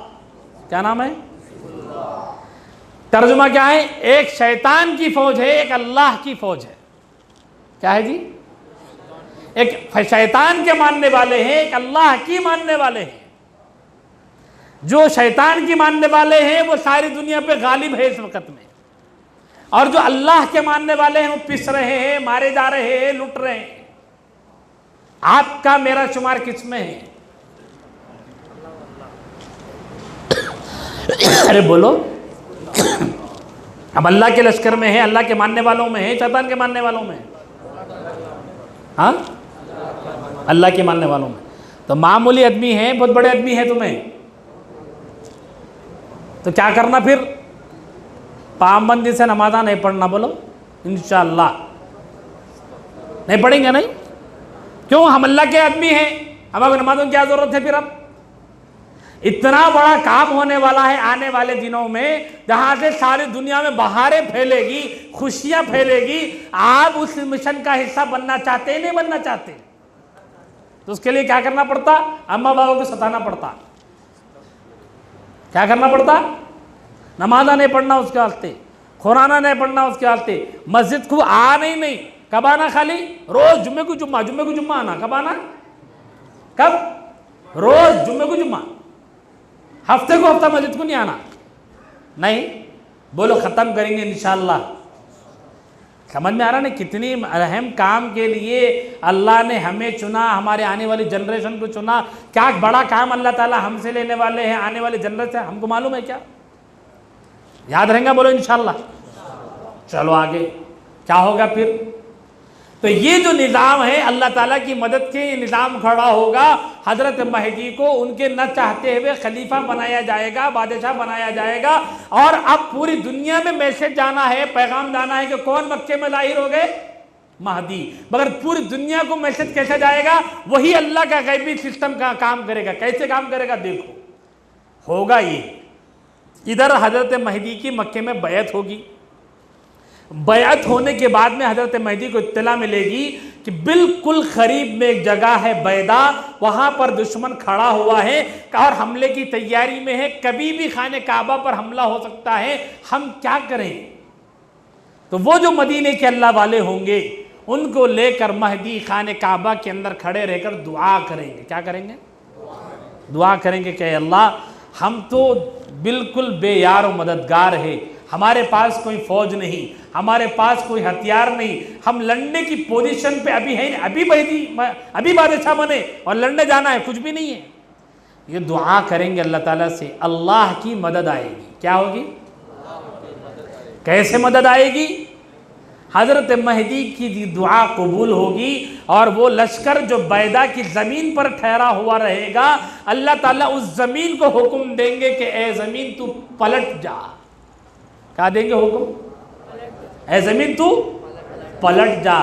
क्या नाम है? तर्जुमा क्या है? एक शैतान की फौज है, एक अल्लाह की फौज है। क्या है जी? एक शैतान के मानने वाले हैं, एक अल्लाह की मानने वाले हैं। जो शैतान की मानने वाले हैं वो सारी दुनिया पे गालिब है इस वक्त में, और जो अल्लाह के मानने वाले हैं वो पिस रहे हैं, मारे जा रहे हैं, लुट रहे हैं। आपका मेरा शुमार किस में है? अरे बोलो। अब अल्लाह के लश्कर में है, अल्लाह के मानने वालों में है, शैतान के मानने वालों में? हाँ, अल्लाह के मानने वालों में। तो मामूली आदमी है, बहुत बड़े आदमी है तुम्हें, तो क्या करना फिर? पाबंदी से नमाज़ा नहीं पढ़ना। बोलो इंशाअल्लाह नहीं पढ़ेंगे। नहीं क्यों? हम अल्लाह के आदमी हैं, हमारे नमाजों की क्या जरूरत है फिर? अब इतना बड़ा काम होने वाला है आने वाले दिनों में, जहां से सारी दुनिया में बहारें फैलेगी, खुशियां फैलेगी। आप उस मिशन का हिस्सा बनना चाहते नहीं बनना चाहते? तो उसके लिए क्या करना पड़ता? अम्मा बाबा को सताना पड़ता। क्या करना पड़ता? नमाजा नहीं पढ़ना उसके वास्ते, खुराना नहीं पढ़ना उसके वास्ते, मस्जिद को आना ही नहीं। कब आना? खाली रोज जुम्मे को जुम्मा, जुम्मे को जुम्मा आना। कब आना? कब? रोज जुम्मे को जुम्मा, हफ्ते को हफ्ता मस्जिद को नहीं आना। नहीं बोलो, ख़त्म करेंगे इंशाअल्लाह। समझ में आ रहा ना कितनी अहम काम के लिए अल्लाह ने हमें चुना, हमारे आने वाली जनरेशन को चुना। क्या बड़ा काम अल्लाह ताला हमसे लेने वाले हैं आने वाली जनरेशन, हमको मालूम है क्या? याद रहेगा? बोलो इंशाअल्लाह। चलो आगे क्या होगा फिर? तो ये जो निज़ाम है, अल्लाह ताला की मदद के ये निज़ाम खड़ा होगा। हज़रत महदी को उनके न चाहते हुए खलीफा बनाया जाएगा, बादशाह बनाया जाएगा। और अब पूरी दुनिया में मैसेज जाना है, पैगाम जाना है कि कौन मक्के में ज़ाहिर हो गए? महदी। मगर पूरी दुनिया को मैसेज कैसे जाएगा? वही अल्लाह का गैबी सिस्टम का काम करेगा। कैसे काम करेगा? देखो, होगा ये, इधर हजरत महदी की मक्के में बैत होगी। बैत होने के बाद में हजरत महदी को इत्तला मिलेगी कि बिल्कुल करीब में एक जगह है बैदा, वहां पर दुश्मन खड़ा हुआ है और हमले की तैयारी में है, कभी भी खाने काबा पर हमला हो सकता है, हम क्या करें? तो वो जो मदीने के अल्लाह वाले होंगे उनको लेकर महदी खाने काबा के अंदर खड़े रहकर दुआ करेंगे। क्या करेंगे? दुआ करेंगे कि अल्लाह, हम तो बिल्कुल बेयार और मददगार है, हमारे पास कोई फौज नहीं, हमारे पास कोई हथियार नहीं, हम लड़ने की पोजीशन पे अभी है, अभी बादशाह बने और लड़ने जाना है, कुछ भी नहीं है। ये दुआ करेंगे अल्लाह ताला से, अल्लाह की मदद आएगी। क्या होगी? कैसे मदद आएगी? हजरत महदी की दुआ कबूल होगी और वो लश्कर जो बैदा की ज़मीन पर ठहरा हुआ रहेगा, अल्लाह ताला उस ज़मीन को हुक्म देंगे कि ए ज़मीन तू पलट जा। क्या देंगे हुक्म? ए ज़मीन तू पलट जा।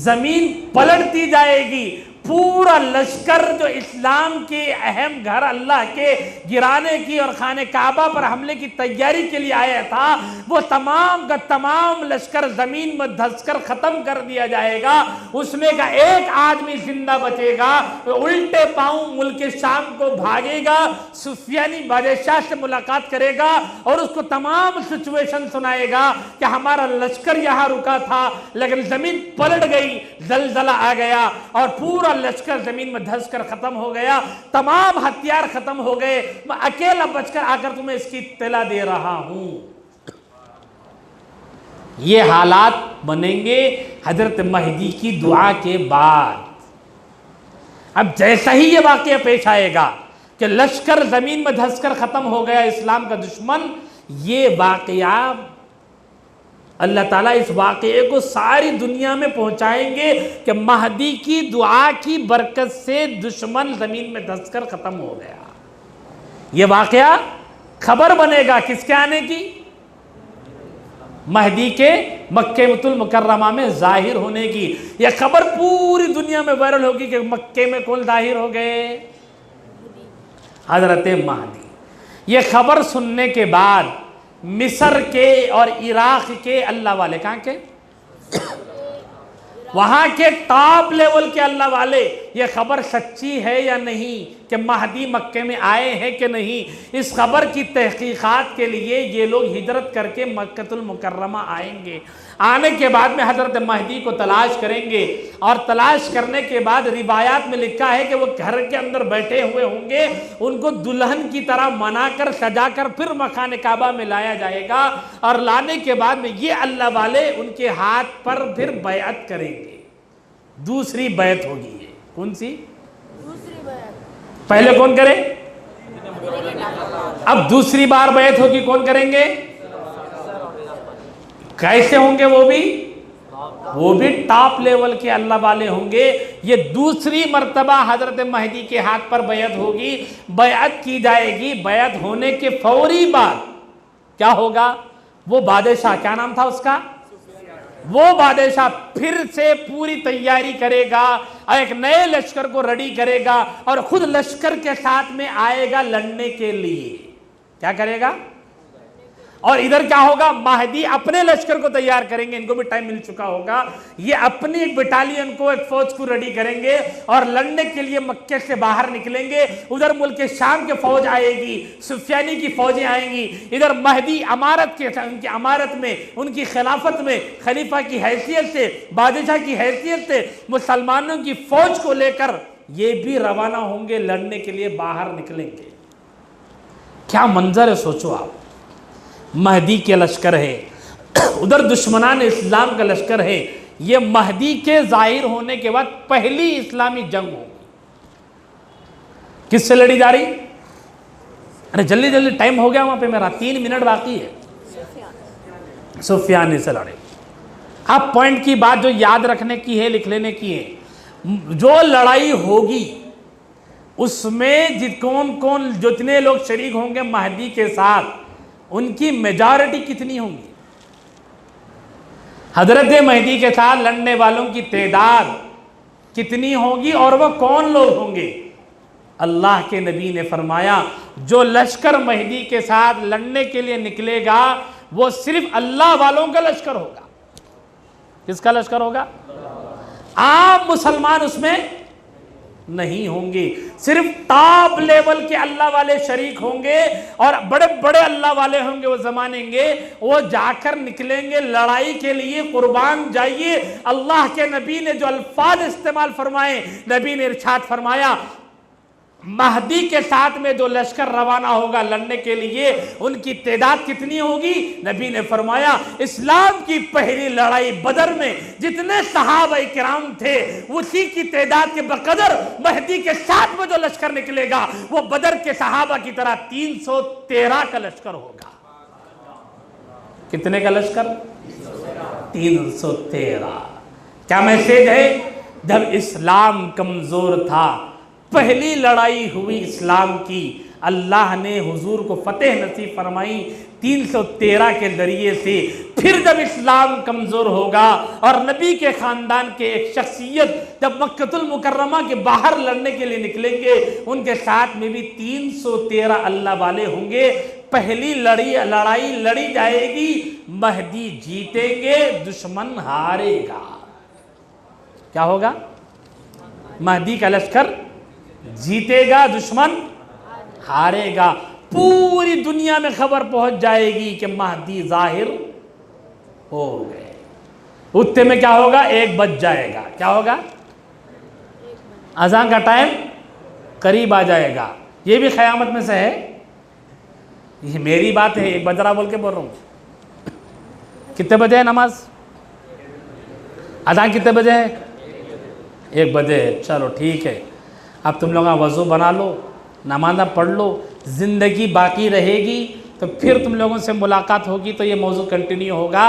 ज़मीन पलटती जाएगी, पूरा लश्कर जो इस्लाम के अहम घर अल्लाह के गिराने की और खाने काबा पर हमले की तैयारी के लिए आया था, वो तमाम का तमाम लश्कर जमीन में धंसकर खत्म कर दिया जाएगा। उसमें का एक आदमी जिंदा बचेगा, वो उल्टे पांव मुल्क शाम को भागेगा, सुफियानी बादशाह से मुलाकात करेगा और उसको तमाम सिचुएशन सुनाएगा कि हमारा लश्कर यहाँ रुका था लेकिन जमीन पलट गई, जलजला आ गया और पूरा लश्कर जमीन में धंस कर खत्म हो गया, तमाम हथियार खत्म हो गए, मैं अकेला बचकर आकर तुम्हें इसकी इत्तला दे रहा हूं। ये हालात बनेंगे हजरत महदी की दुआ के बाद। अब जैसा ही ये वाकया पेश आएगा कि लश्कर जमीन में धंसकर खत्म हो गया इस्लाम का दुश्मन, ये वाकया अल्लाह ताला इस वाक़े को सारी दुनिया में पहुंचाएंगे कि महदी की दुआ की बरकत से दुश्मन ज़मीन में धंसकर ख़त्म हो गया। ये वाक़या खबर बनेगा किसके आने की? महदी के मक्के मुकर्रमा में ज़ाहिर होने की। यह खबर पूरी दुनिया में वायरल होगी कि मक्के में कौन ज़ाहिर हो गए? हज़रत महदी। यह खबर सुनने के बाद मिस्र के और इराक के अल्लाह वाले, कहाँ के? वहां के टॉप लेवल के अल्लाह वाले, ये खबर सच्ची है या नहीं कि महदी मक्के में आए हैं कि नहीं, इस खबर की तहकीकात के लिए ये लोग हिजरत करके मक्कतुल मुकर्रमा आएंगे। आने के बाद में हजरत महदी को तलाश करेंगे और तलाश करने के बाद रिवायात में लिखा है कि वो घर के अंदर बैठे हुए होंगे, उनको दुल्हन की तरह मनाकर सजाकर फिर मकान काबा में लाया जाएगा और लाने के बाद में ये अल्लाह वाले उनके हाथ पर फिर बैअत करेंगे। दूसरी बैत होगी ये। कौन सी? दूसरी बैत। पहले कौन करे? अब दूसरी बार बैत होगी, कौन करेंगे? कैसे होंगे? वो भी टॉप लेवल के अल्लाह वाले होंगे। ये दूसरी मर्तबा हजरत महदी के हाथ पर बैत होगी, बैत की जाएगी। बैत होने के फौरी बाद क्या होगा? वो बादशाह, क्या नाम था उसका? वो बादशाह फिर से पूरी तैयारी करेगा और एक नए लश्कर को रेडी करेगा और खुद लश्कर के साथ में आएगा लड़ने के लिए। क्या करेगा? और इधर क्या होगा? महदी अपने लश्कर को तैयार करेंगे, इनको भी टाइम मिल चुका होगा, ये अपनी एक बटालियन को, एक फौज को रेडी करेंगे और लड़ने के लिए मक्के से बाहर निकलेंगे। उधर मुल्क शाम के फौज आएगी, सुफियानी की फौजें आएंगी, इधर महदी अमारत के, उनकी अमारत में, उनकी खिलाफत में खलीफा की हैसियत से, बादशाह की हैसियत से मुसलमानों की फौज को लेकर ये भी रवाना होंगे, लड़ने के लिए बाहर निकलेंगे। क्या मंजर है, सोचो आप। महदी के लश्कर है, उधर दुश्मनान इस्लाम का लश्कर है। ये महदी के जाहिर होने के बाद पहली इस्लामी जंग होगी। किससे लड़ी जा रही? अरे जल्दी जल्दी, टाइम हो गया वहां पे मेरा, 3 मिनट बाकी है। सुफियान से लड़े। अब पॉइंट की बात जो याद रखने की है, लिख लेने की है। जो लड़ाई होगी उसमें कौन कौन, जितने लोग शरीक होंगे महदी के साथ, उनकी मेजॉरिटी कितनी होंगी? हजरत महदी के साथ लड़ने वालों की तादाद कितनी होगी और वह कौन लोग होंगे? अल्लाह के नबी ने फरमाया, जो लश्कर महदी के साथ लड़ने के लिए निकलेगा वो सिर्फ अल्लाह वालों का लश्कर होगा। किसका लश्कर होगा? आम मुसलमान उसमें नहीं होंगे, सिर्फ टॉप लेवल के अल्लाह वाले शरीक होंगे और बड़े बड़े अल्लाह वाले होंगे। वो जमानेंगे, वो जाकर निकलेंगे लड़ाई के लिए। कुर्बान जाइए, अल्लाह के नबी ने जो अल्फाज इस्तेमाल फरमाए, नबी ने इरशाद फरमाया, महदी के साथ में जो लश्कर रवाना होगा लड़ने के लिए, उनकी तादाद कितनी होगी? नबी ने फरमाया, इस्लाम की पहली लड़ाई बदर में जितने सहाबा किराम थे उसी की तादाद के बकदर महदी के साथ में जो लश्कर निकलेगा वो बदर के सहाबा की तरह 313 का लश्कर होगा। कितने का लश्कर? 313। क्या मैसेज है? जब इस्लाम कमजोर था, पहली लड़ाई हुई इस्लाम की, अल्लाह ने हुजूर को फतेह नसीब फरमाई 313 के जरिए से। फिर जब इस्लाम कमज़ोर होगा और नबी के ख़ानदान के एक शख्सियत जब मक्कतुल मुकर्रमा के बाहर लड़ने के लिए निकलेंगे, उनके साथ में भी 313 अल्लाह वाले होंगे। पहली लड़ाई लड़ी जाएगी, महदी जीतेंगे, दुश्मन हारेगा। क्या होगा? महदी का लश्कर जीतेगा, दुश्मन हारेगा। पूरी दुनिया में खबर पहुंच जाएगी कि महदी जाहिर हो गए। उतने में क्या होगा? 1 बज जाएगा। क्या होगा? अज़ान का टाइम करीब आ जाएगा। ये भी क़यामत में से है, ये मेरी बात है, 1 बज रहा बोल के बोल रहा हूँ। कितने बजे है नमाज? अज़ान कितने बजे है? 1 बजे है। चलो ठीक है, अब तुम लोग वज़ू बना लो, नमाज़ पढ़ लो, ज़िंदगी बाकी रहेगी तो फिर तुम लोगों से मुलाकात होगी तो ये मौजू कंटिन्यू होगा।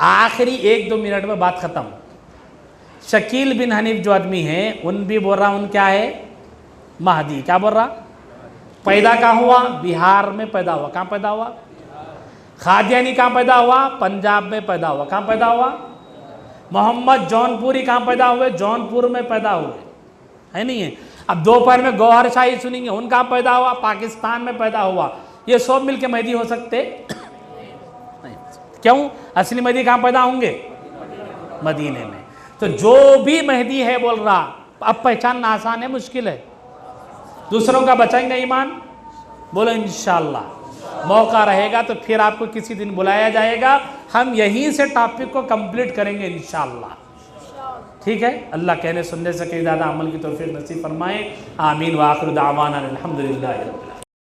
आखिरी 1-2 मिनट में बात ख़त्म। शकील बिन हनीफ जो आदमी हैं, उन भी बोल रहा, उन क्या है? महदी। क्या बोल रहा? पैदा कहाँ हुआ? बिहार में पैदा हुआ। कहाँ पैदा हुआ? कादियानी कहाँ पैदा हुआ? पंजाब में पैदा हुआ। कहाँ पैदा हुआ? मोहम्मद जौनपुरी कहाँ पैदा हुए? जौनपुर में पैदा हुए, है नहीं है? अब दोपहर में गौहर शाही सुनेंगे, उनका पैदा हुआ पाकिस्तान में पैदा हुआ। ये सब मिलके महदी हो सकते नहीं। क्यों? असली महदी कहाँ पैदा होंगे? मदीने में। तो जो भी महदी है बोल रहा, अब पहचानना आसान है, मुश्किल है? दूसरों का बचाएंगे ईमान? बोलो इंशाअल्लाह। मौका रहेगा तो फिर आपको किसी दिन बुलाया जाएगा, हम यहीं से टॉपिक को कंप्लीट करेंगे इंशाअल्लाह। ठीक है? अल्लाह कहने सुनने से कहीं ज़्यादा अमल की तौफीक नसीब फरमाए। आमीन। व आखिर दावाना अल्हम्दुलिल्लाह।